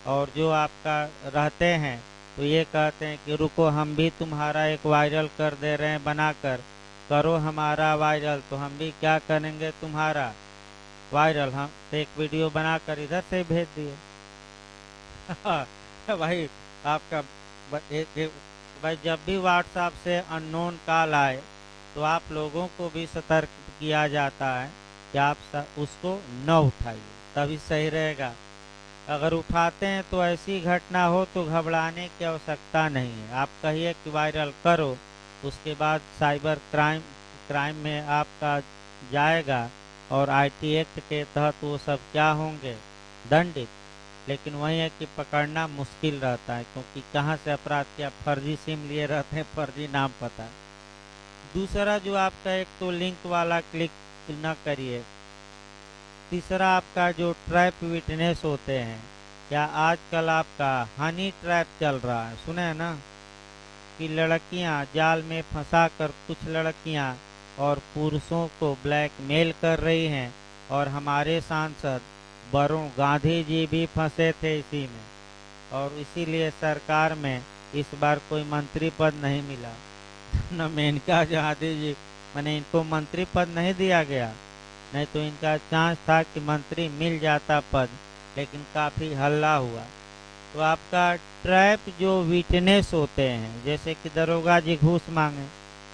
और जो आपका रहते हैं तो ये कहते हैं कि रुको हम भी तुम्हारा एक वायरल कर दे रहे हैं बनाकर, करो हमारा वायरल तो हम भी क्या करेंगे तुम्हारा वायरल। हम तो एक वीडियो बनाकर इधर से भेज दिए। भाई आपका भाई जब भी व्हाट्सएप से अननोन कॉल आए तो आप लोगों को भी सतर्क किया जाता है कि आप उसको न उठाइए, तभी सही रहेगा। अगर उठाते हैं तो ऐसी घटना हो तो घबराने की आवश्यकता नहीं है, आप कहिए कि वायरल करो, उसके बाद साइबर क्राइम में आपका जाएगा और आईटी एक्ट के तहत वो सब क्या होंगे, दंडित। लेकिन वही है कि पकड़ना मुश्किल रहता है, क्योंकि कहाँ से अपराध किया, फर्जी सिम लिए रहते हैं, फर्जी नाम पता। दूसरा जो आपका, एक तो लिंक वाला क्लिक न करिए। तीसरा आपका जो ट्रैप विटनेस होते हैं, क्या आजकल आपका हनी ट्रैप चल रहा है, सुने हैं ना, कि लड़कियां जाल में फंसाकर कुछ लड़कियां और पुरुषों को ब्लैकमेल कर रही हैं, और हमारे सांसद वरुण गांधी जी भी फंसे थे इसी में, और इसीलिए सरकार में इस बार कोई मंत्री पद नहीं मिला। न मेनका गांधी जी, मैंने इनको मंत्री पद नहीं दिया गया, नहीं तो इनका चांस था कि मंत्री मिल जाता पद, लेकिन काफ़ी हल्ला हुआ। तो आपका ट्रैप जो विटनेस होते हैं, जैसे कि दरोगा जी घूस मांगे,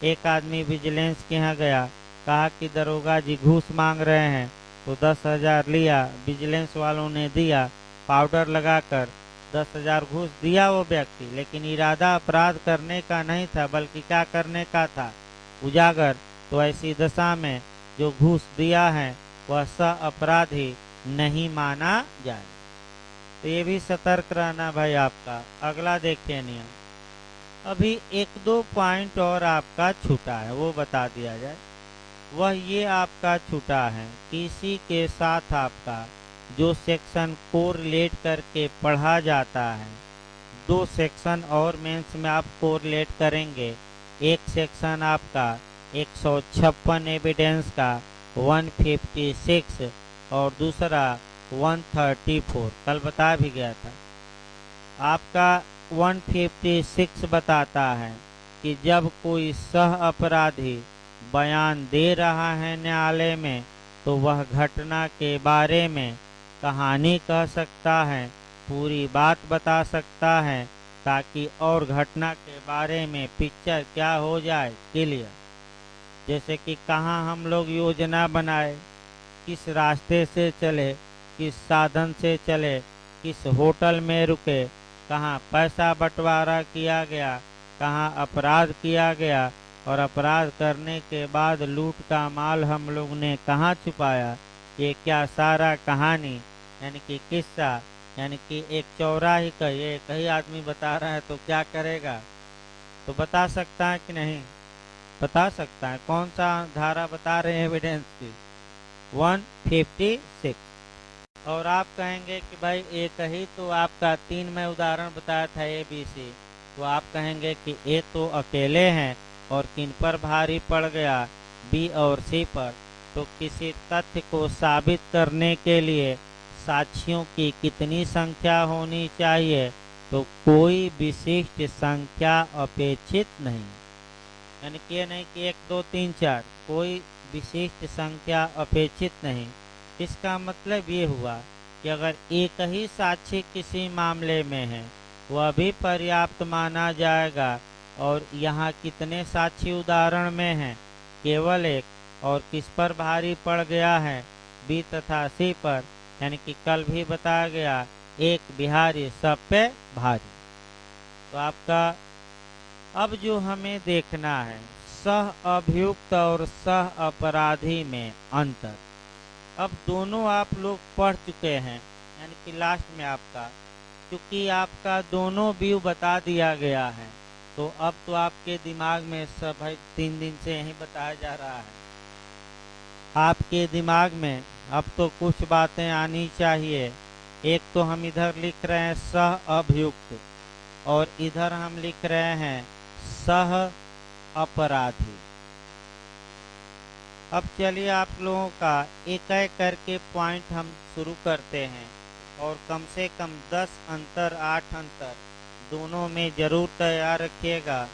एक आदमी विजिलेंस के यहाँ गया, कहा कि दरोगा जी घूस मांग रहे हैं, तो 10,000 लिया, विजिलेंस वालों ने दिया, पाउडर लगाकर 10,000 घूस दिया वो व्यक्ति, लेकिन इरादा अपराध करने का नहीं था, बल्कि क्या करने का था, उजागर। तो ऐसी दशा में जो घूस दिया है वह सह अपराधी नहीं माना जाए। तो ये भी सतर्क रहना भाई आपका। अगला देखिए नियम, अभी एक दो पॉइंट और आपका छूटा है, वो बता दिया जाए। वह ये आपका छूटा है, किसी के साथ आपका जो सेक्शन कोरिलेट करके पढ़ा जाता है, दो सेक्शन और मेंस में आप कोरिलेट करेंगे। एक सेक्शन आपका 156 एविडेंस का 156 और दूसरा 134, कल बता भी गया था। आपका 156 बताता है कि जब कोई सह अपराधी बयान दे रहा है न्यायालय में, तो वह घटना के बारे में कहानी कह सकता है, पूरी बात बता सकता है, ताकि और घटना के बारे में पिक्चर क्या हो जाए, क्लियर। जैसे कि कहाँ हम लोग योजना बनाए, किस रास्ते से चले, किस साधन से चले, किस होटल में रुके, कहाँ पैसा बंटवारा किया गया, कहाँ अपराध किया गया, और अपराध करने के बाद लूट का माल हम लोग ने कहाँ छुपाया, ये क्या सारा कहानी यानी कि किस्सा, यानी कि एक चौराहे का ये कई आदमी बता रहा है तो क्या करेगा, तो बता सकता है कि नहीं, बता सकता है। कौन सा धारा बता रहे हैं एविडेंस की, 156। और आप कहेंगे कि भाई एक ही तो आपका 3 में उदाहरण बताया था ABC, तो आप कहेंगे कि ए तो अकेले हैं और किन पर भारी पड़ गया, B और C पर। तो किसी तथ्य को साबित करने के लिए साक्षियों की कितनी संख्या होनी चाहिए, तो कोई विशिष्ट संख्या अपेक्षित नहीं, यानी कि ये नहीं कि 1 2 3 4, कोई विशिष्ट संख्या अपेक्षित नहीं। इसका मतलब ये हुआ कि अगर एक ही साक्षी किसी मामले में है वह भी पर्याप्त माना जाएगा, और यहाँ कितने साक्षी उदाहरण में हैं, केवल एक, और किस पर भारी पड़ गया है, B तथा C पर, यानी कि कल भी बताया गया एक बिहारी सब पे भारी। तो आपका अब जो हमें देखना है, सह अभियुक्त और सह अपराधी में अंतर। अब दोनों आप लोग पढ़ चुके हैं, यानी कि लास्ट में आपका, क्योंकि आपका दोनों व्यू बता दिया गया है तो अब तो आपके दिमाग में सब भाई 3 दिन से यही बताया जा रहा है, आपके दिमाग में अब तो कुछ बातें आनी चाहिए। एक तो हम इधर लिख रहे हैं सह अभियुक्त और इधर हम लिख रहे हैं सह अपराधी। अब चलिए आप लोगों का एक एक करके पॉइंट हम शुरू करते हैं और कम से कम 10 अंतर 8 अंतर दोनों में जरूर तैयार रखिएगा।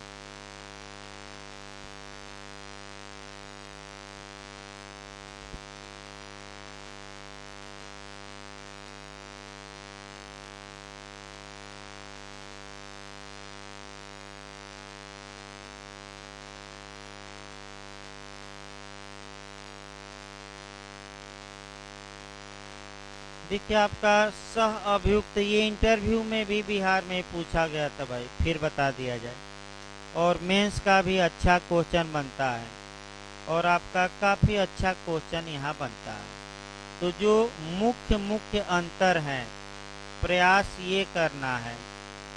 देखिए आपका सह अभियुक्त ये इंटरव्यू में भी बिहार में पूछा गया था भाई, फिर बता दिया जाए। और मेंस का भी अच्छा क्वेश्चन बनता है और आपका काफी अच्छा क्वेश्चन यहाँ बनता है। तो जो मुख्य मुख्य अंतर हैं, प्रयास ये करना है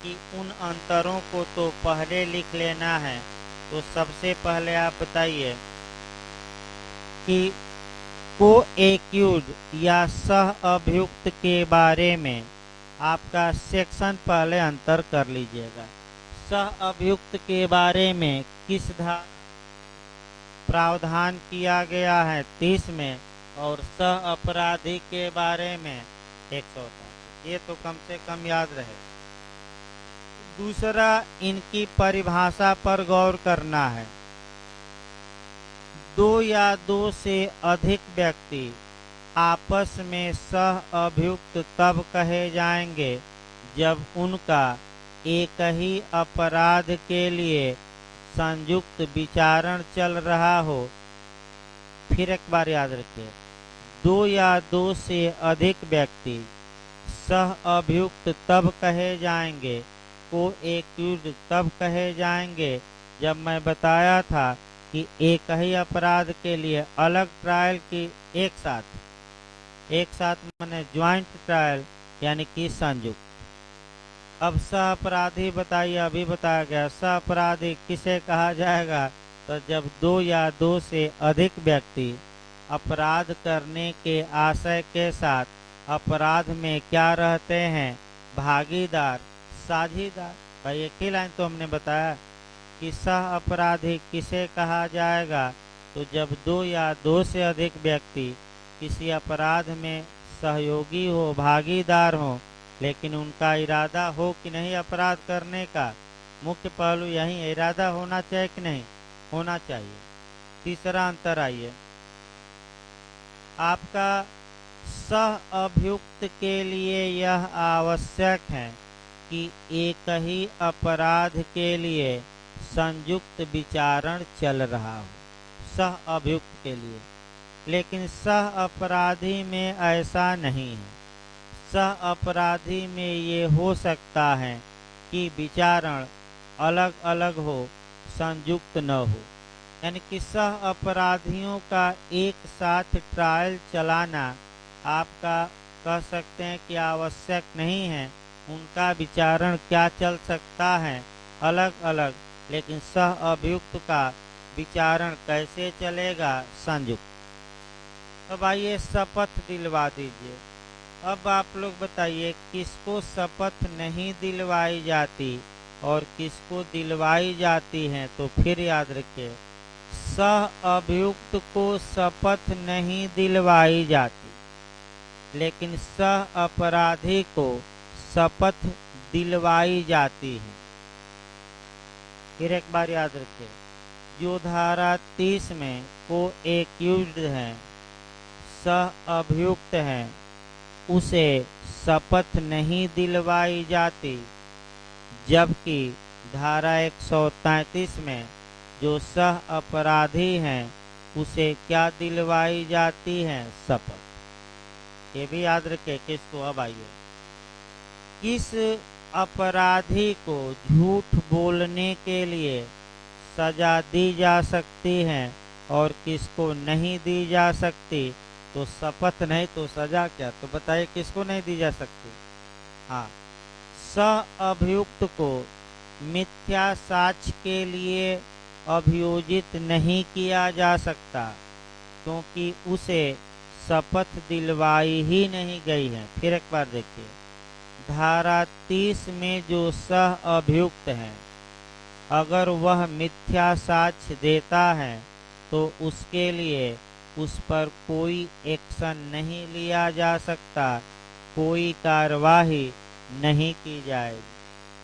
कि उन अंतरों को तो पहले लिख लेना है। तो सबसे पहले आप बताइए कि को एक्यूज या सह अभियुक्त के बारे में आपका सेक्शन पहले अंतर कर लीजिएगा। सह अभियुक्त के बारे में किस धारा प्रावधान किया गया है 30 में और सह अपराधी के बारे में 188। ये तो कम से कम याद रहे। दूसरा, इनकी परिभाषा पर गौर करना है। दो या दो से अधिक व्यक्ति आपस में सह अभियुक्त तब कहे जाएंगे जब उनका एक ही अपराध के लिए संयुक्त विचारण चल रहा हो। फिर एक बार याद रखिए, दो या दो से अधिक व्यक्ति सह अभियुक्त तब कहे जाएंगे, को एक्यूज तब कहे जाएंगे जब मैं बताया था कि एक ही अपराध के लिए अलग ट्रायल की एक साथ माने ज्वाइंट ट्रायल यानी कि संयुक्त। अब सह अपराधी बताइए, अभी बताया गया सह अपराधी किसे कहा जाएगा, तो जब दो या दो से अधिक व्यक्ति अपराध करने के आशय के साथ अपराध में क्या रहते हैं, भागीदार साझीदार। भाई एक ही लाइन तो हमने बताया कि सह अपराधी किसे कहा जाएगा, तो जब दो या दो से अधिक व्यक्ति किसी अपराध में सहयोगी हो, भागीदार हो, लेकिन उनका इरादा हो कि नहीं अपराध करने का, मुख्य पहलू यही इरादा होना चाहिए कि नहीं होना चाहिए। तीसरा अंतर आइए, आपका सह अभियुक्त के लिए यह आवश्यक है कि एक ही अपराध के लिए संयुक्त विचारण चल रहा हो, सह अभियुक्त के लिए। लेकिन सह अपराधी में ऐसा नहीं है। सह अपराधी में ये हो सकता है कि विचारण अलग अलग हो, संयुक्त न हो। यानी कि सह अपराधियों का एक साथ ट्रायल चलाना आपका कह सकते हैं कि आवश्यक नहीं है। उनका विचारण क्या चल सकता है अलग अलग, लेकिन सह अभियुक्त का विचारण कैसे चलेगा, संयुक्त। अब आइए शपथ दिलवा दीजिए। अब आप लोग बताइए किसको शपथ नहीं दिलवाई जाती और किसको दिलवाई जाती है। तो फिर याद रखिए, सह अभियुक्त को शपथ नहीं दिलवाई जाती, लेकिन सह अपराधी को शपथ दिलवाई जाती है। फिर एक बार याद रखिए, जो धारा 30 में को एक्यूज्ड है, सह अभियुक्त है, उसे शपथ नहीं दिलवाई जाती, जबकि धारा 133 में जो सह अपराधी हैं उसे क्या दिलवाई जाती है, शपथ। ये भी याद रखें। किसको, अब आइए, किस अपराधी को झूठ बोलने के लिए सजा दी जा सकती है और किसको नहीं दी जा सकती। तो शपथ नहीं तो सजा क्या, तो बताइए किसको नहीं दी जा सकती। हाँ, सह अभियुक्त को मिथ्या साक्ष्य के लिए अभियोजित नहीं किया जा सकता, क्योंकि उसे शपथ दिलवाई ही नहीं गई है। फिर एक बार देखिए, धारा 30 में जो सह अभियुक्त है, अगर वह मिथ्या साक्ष्य देता है तो उसके लिए उस पर कोई एक्शन नहीं लिया जा सकता, कोई कार्यवाही नहीं की जाएगी।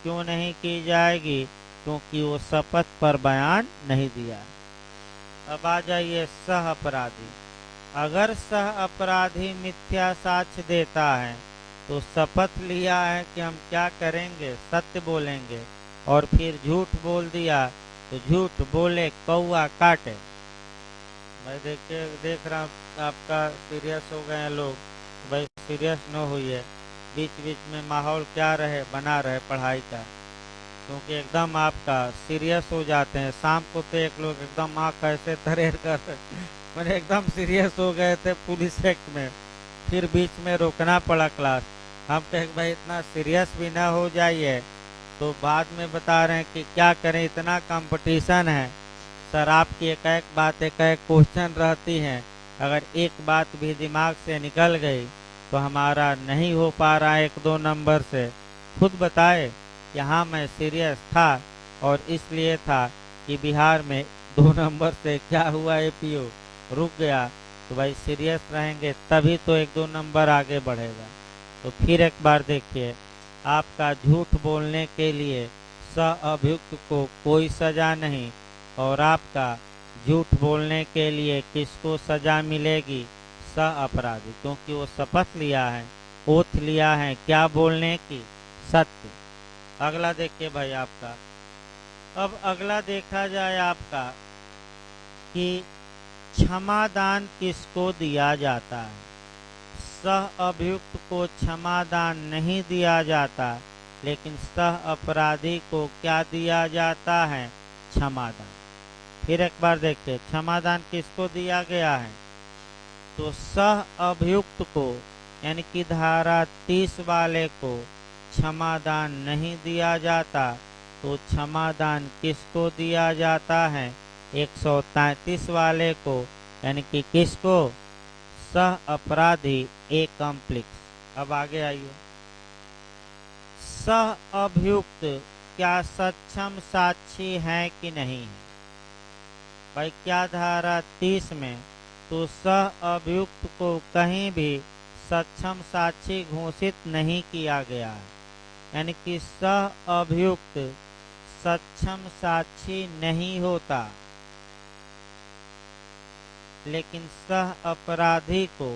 क्यों नहीं की जाएगी? क्योंकि वो शपथ पर बयान नहीं दिया। अब आ जाइए सह अपराधी। अगर सह अपराधी मिथ्या साक्ष्य देता है तो शपथ लिया है कि हम क्या करेंगे, सत्य बोलेंगे, और फिर झूठ बोल दिया तो झूठ बोले कौआ काटे। मैं देख रहा हूँ आपका सीरियस हो गए हैं लोग, भाई सीरियस न होइए, बीच बीच में माहौल क्या रहे बना रहे पढ़ाई का, क्योंकि एकदम आपका सीरियस हो जाते हैं। शाम को तो एक लोग एकदम आँख ऐसे तरेर कर मैंने एकदम सीरियस हो गए थे पुलिस एक्ट में, फिर बीच में रोकना पड़ा क्लास। हम कहे भाई इतना सीरियस भी ना हो जाइए, तो बाद में बता रहे हैं कि क्या करें, इतना कंपटीशन है सर, आपकी एक एक बात एक एक क्वेश्चन रहती हैं, अगर एक बात भी दिमाग से निकल गई तो हमारा नहीं हो पा रहा है 1-2 नंबर से। खुद बताए, यहाँ मैं सीरियस था और इसलिए था कि बिहार में 2 नंबर से क्या हुआ, एपीओ रुक गया। तो भाई सीरियस रहेंगे तभी तो 1-2 नंबर आगे बढ़ेगा। तो फिर एक बार देखिए, आपका झूठ बोलने के लिए सह अभियुक्त को कोई सजा नहीं, और आपका झूठ बोलने के लिए किसको सजा मिलेगी? सह अपराधी, क्योंकि वो शपथ लिया है, ओथ लिया है क्या बोलने की? सत्य। अगला देखिए भाई आपका, अब अगला देखा जाए आपका कि क्षमादान किसको दिया जाता है। सह अभियुक्त को क्षमादान नहीं दिया जाता, लेकिन सह अपराधी को क्या दिया जाता है? क्षमादान। फिर एक बार देखते, क्षमादान किसको दिया गया है? तो सह अभियुक्त को, यानी कि धारा 30 वाले को क्षमादान नहीं दिया जाता, तो क्षमादान किसको दिया जाता है? 133 वाले को, यानी कि किसको? सह अपराधी एकम्प्लिक्स। अब आगे आइए, सह अभियुक्त क्या सक्षम साक्षी है कि नहीं है? भाई क्या धारा 30 में तो सह अभियुक्त को कहीं भी सक्षम साक्षी घोषित नहीं किया गया है, यानी कि सह अभियुक्त सक्षम साक्षी नहीं होता, लेकिन सह अपराधी को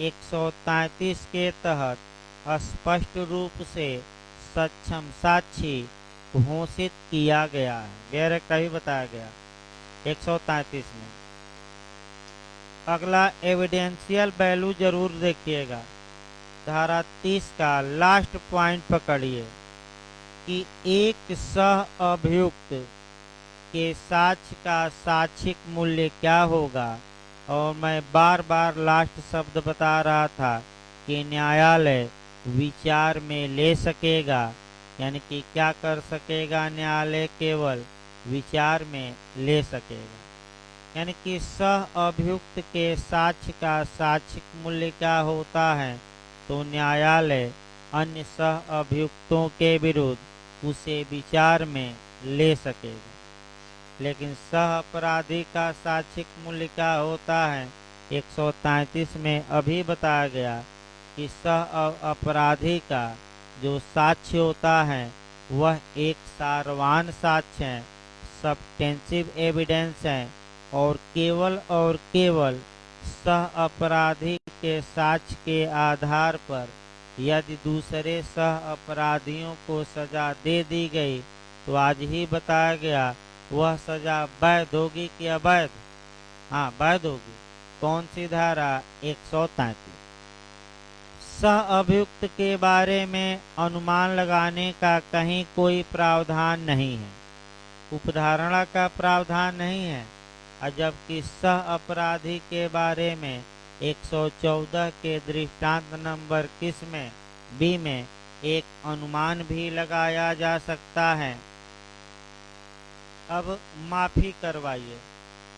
133 के तहत स्पष्ट रूप से सक्षम साक्षी घोषित किया गया है। गैर कभी बताया गया 133 में। अगला एविडेंशियल वैल्यू जरूर देखिएगा, धारा 30 का लास्ट पॉइंट पकड़िए कि एक सह अभियुक्त के साक्ष्य का साक्षिक मूल्य क्या होगा। और मैं बार बार लास्ट शब्द बता रहा था कि न्यायालय विचार में ले सकेगा, यानी कि क्या कर सकेगा? न्यायालय केवल विचार में ले सकेगा, यानी कि सह अभियुक्त के साक्ष्य का साक्षिक मूल्य क्या होता है? तो न्यायालय अन्य सह अभियुक्तों के विरुद्ध उसे विचार में ले सकेगा। लेकिन सह अपराधी का साक्षिक मूल्य क्या होता है? 133 में अभी बताया गया कि सह अपराधी का जो साक्ष्य होता है वह एक सारवान साक्ष्य है, सब्सटेंसिव एविडेंस है, और केवल सह अपराधी के साक्ष्य के आधार पर यदि दूसरे सह अपराधियों को सजा दे दी गई तो आज ही बताया गया वह सजा वैध होगी कि अवैध? हाँ, वैध होगी। कौन सी धारा? 133। सह अभियुक्त के बारे में अनुमान लगाने का कहीं कोई प्रावधान नहीं है, उपधारणा का प्रावधान नहीं है, और जबकि सह अपराधी के बारे में 114 के दृष्टांत नंबर किस में? बी में एक अनुमान भी लगाया जा सकता है अब माफी करवाइए।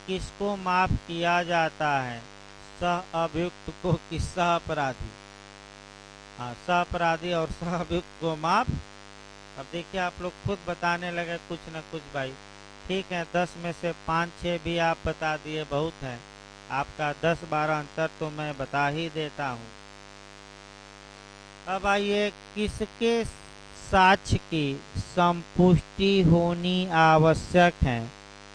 किसको माफ किया जाता है? सह अभियुक्त को कि सह अपराधी? हाँ, सह अपराधी और सह अभियुक्त को माफ। अब देखिए आप लोग खुद बताने लगे कुछ न कुछ भाई। ठीक है, 10 में से 5-6 भी आप बता दिए, बहुत है। आपका 10-12 अंतर तो मैं बता ही देता हूँ। अब आइए, किसके साक्ष्य की संपुष्टि होनी आवश्यक है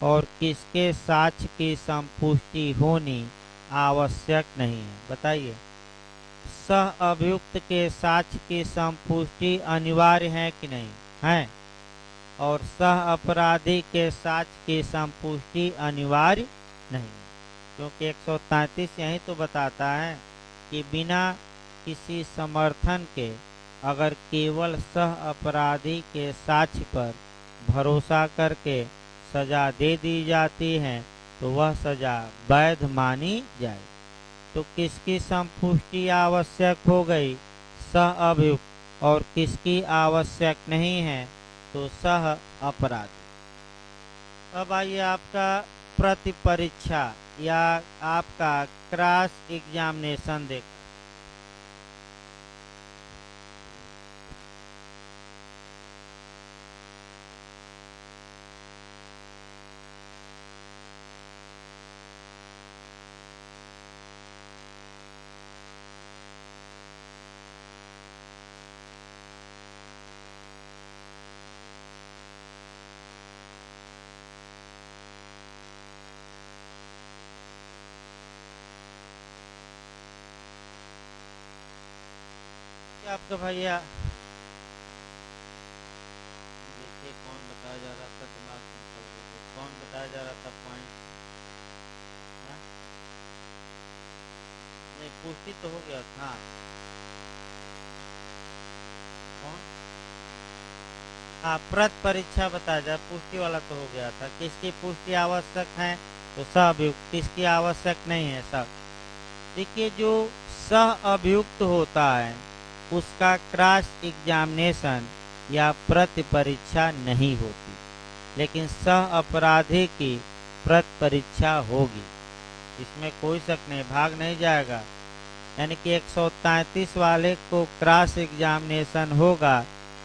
और किसके साक्ष्य की संपुष्टि होनी आवश्यक नहीं है? बताइए। सह अभियुक्त के साक्ष्य की संपुष्टि अनिवार्य है कि नहीं है, और सह अपराधी के साक्ष्य की संपुष्टि अनिवार्य नहीं है, क्योंकि 133 यही तो बताता है कि बिना किसी समर्थन के अगर केवल सह अपराधी के साक्ष्य पर भरोसा करके सजा दे दी जाती है तो वह सजा वैध मानी जाए। तो किसकी संपुष्टि आवश्यक हो गई? सह अभियुक्त। और किसकी आवश्यक नहीं है? तो सह अपराधी। अब आइए, आपका प्रति परीक्षा या आपका क्रॉस एग्जामिनेशन देख। आपका भैया देखिए, कौन बताया जा रहा था? दिमाग से निकल गया। तो कौन बताया जा रहा था पॉइंट? नहीं, पुष्टि तो हो गया था। कौन? हाँ, प्रत परीक्षा बताया जाए, पुष्टि वाला तो हो गया था। किसकी पुष्टि आवश्यक है? तो सह अभियुक्त। किसकी आवश्यक नहीं है? सब। देखिए, जो सह अभियुक्त होता है उसका क्रॉस एग्जामिनेशन या प्रति परीक्षा नहीं होती, लेकिन सह अपराधी की प्रति परीक्षा होगी। इसमें कोई शक नहीं, भाग नहीं जाएगा। यानी कि 133 वाले को क्रॉस एग्जामिनेशन होगा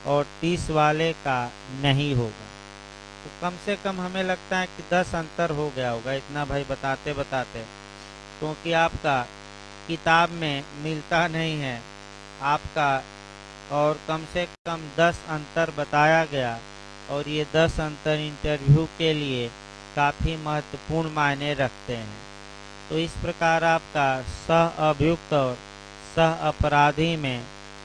और 30 वाले का नहीं होगा। तो कम से कम हमें लगता है कि 10 अंतर हो गया होगा, इतना भाई बताते बताते, क्योंकि आपका किताब में मिलता नहीं है आपका, और कम से कम 10 अंतर बताया गया, और ये 10 अंतर इंटरव्यू के लिए काफ़ी महत्वपूर्ण मायने रखते हैं। तो इस प्रकार आपका सह अभियुक्त और सह अपराधी में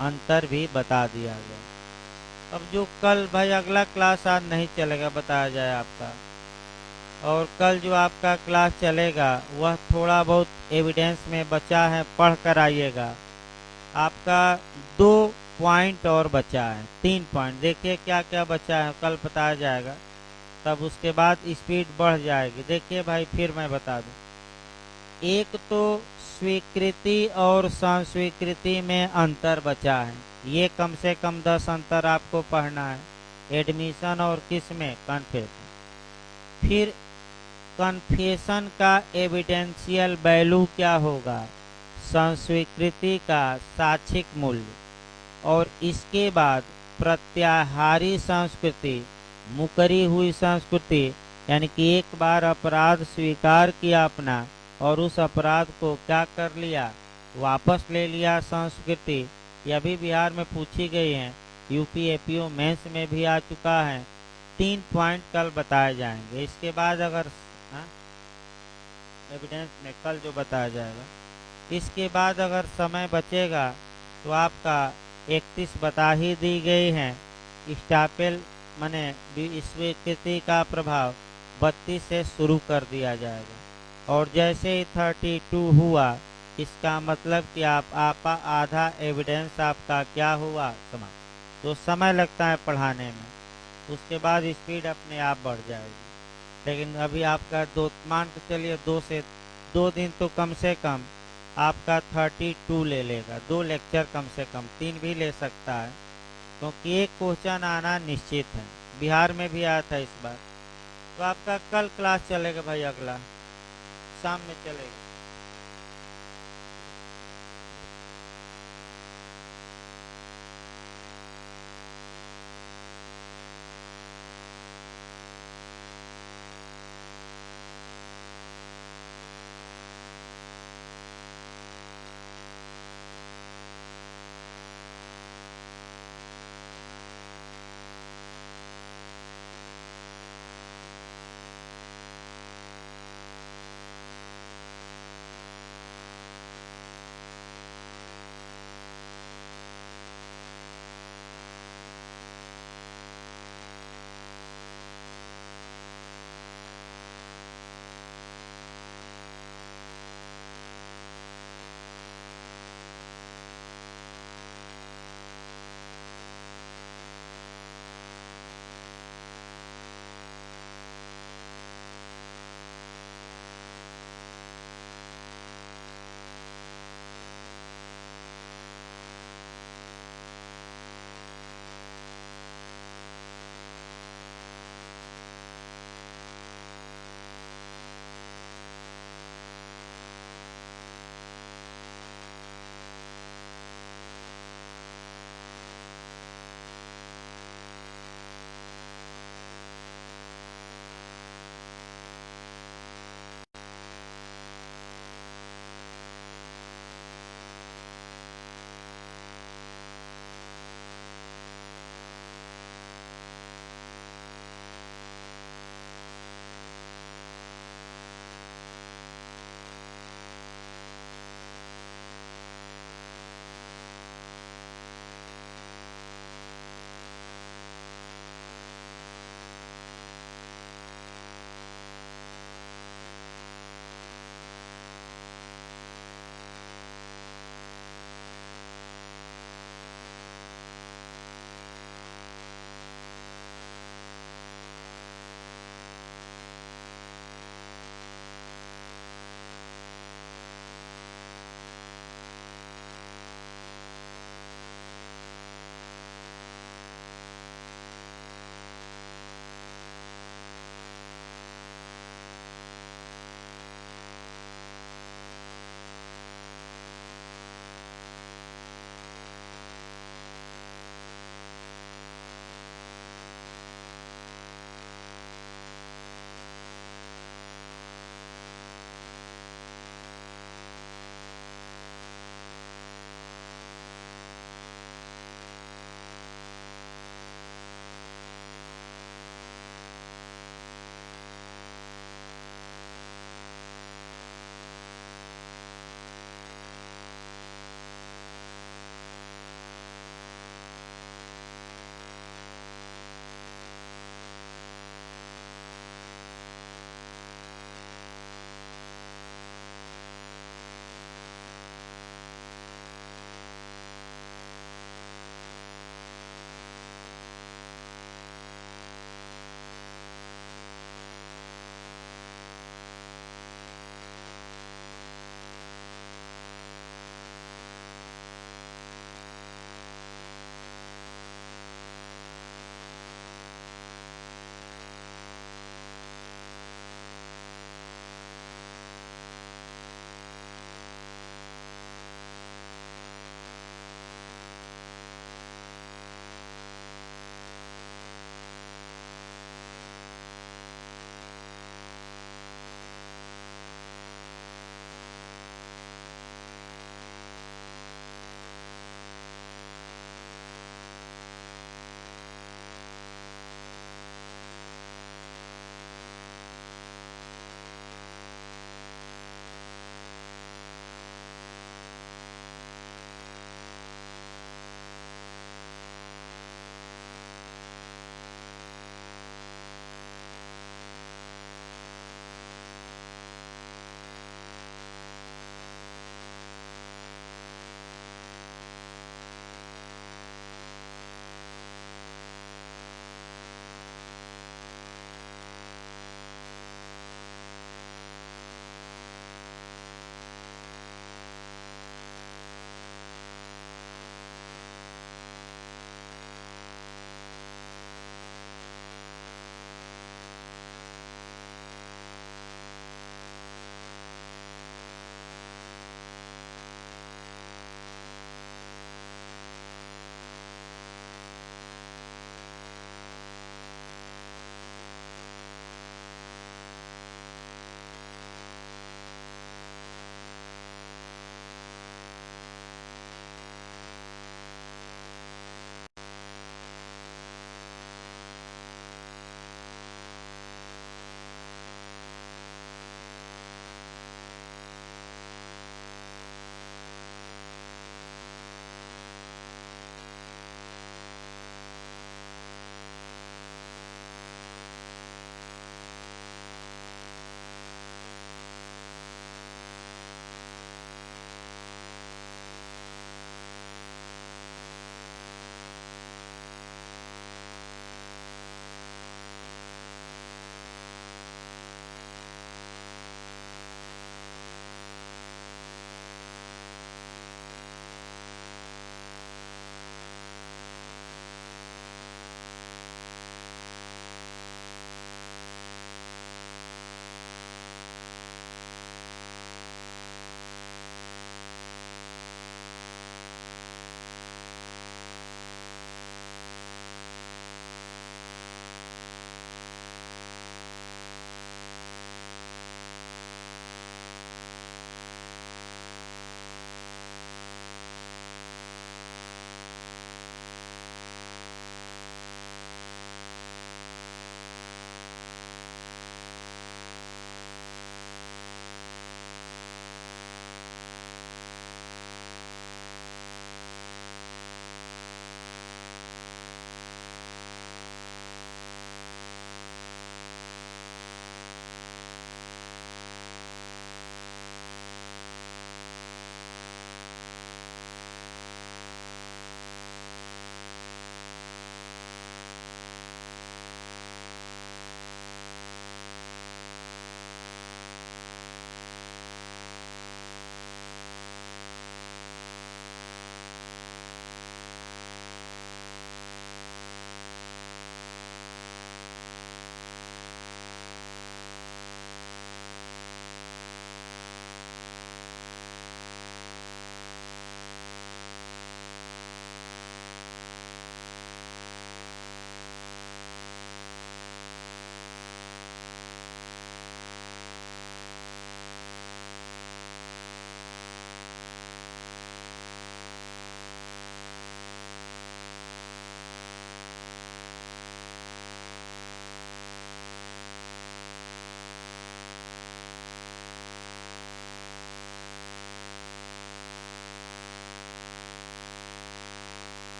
अंतर भी बता दिया गया। अब जो कल भाई अगला क्लास आज नहीं चलेगा, बताया जाए आपका, और कल जो आपका क्लास चलेगा वह थोड़ा बहुत एविडेंस में बचा है, पढ़ कर आइएगा। आपका 2 पॉइंट और बचा है, 3 पॉइंट। देखिए क्या क्या बचा है, कल बताया जाएगा, तब उसके बाद स्पीड बढ़ जाएगी। देखिए भाई, फिर मैं बता दूं, एक तो स्वीकृति और संस्वीकृति में अंतर बचा है, ये कम से कम 10 अंतर आपको पढ़ना है। एडमिशन और किस में? कन्फेशन। फिर कन्फेशन का एविडेंशियल वैल्यू क्या होगा? संस्वीकृति का साक्षिक मूल्य। और इसके बाद प्रत्याहारी संस्कृति, मुकरी हुई संस्कृति, यानी कि एक बार अपराध स्वीकार किया अपना और उस अपराध को क्या कर लिया? वापस ले लिया संस्कृति। यह भी बिहार में पूछी गई है, यूपी एपीओ मेंस में भी आ चुका है। 3 पॉइंट कल बताए जाएंगे। इसके बाद अगर एविडेंस में कल जो बताया जाएगा, इसके बाद अगर समय बचेगा तो आपका 31 बता ही दी गई है। स्टापेल माने स्वीकृति का प्रभाव 32 से शुरू कर दिया जाएगा, और जैसे ही 32 हुआ, इसका मतलब कि आप आधा एविडेंस आपका क्या हुआ? समाप्त। तो समय लगता है पढ़ाने में, उसके बाद स्पीड अपने आप बढ़ जाएगी। लेकिन अभी आपका मान के चलिए 2 दिन तो कम से कम आपका 32 ले लेगा, 2 लेक्चर कम से कम, 3 भी ले सकता है, क्योंकि एक क्वेश्चन आना निश्चित है। बिहार में भी आया था इस बार, तो आपका कल क्लास चलेगा भाई, अगला शाम में चलेगा।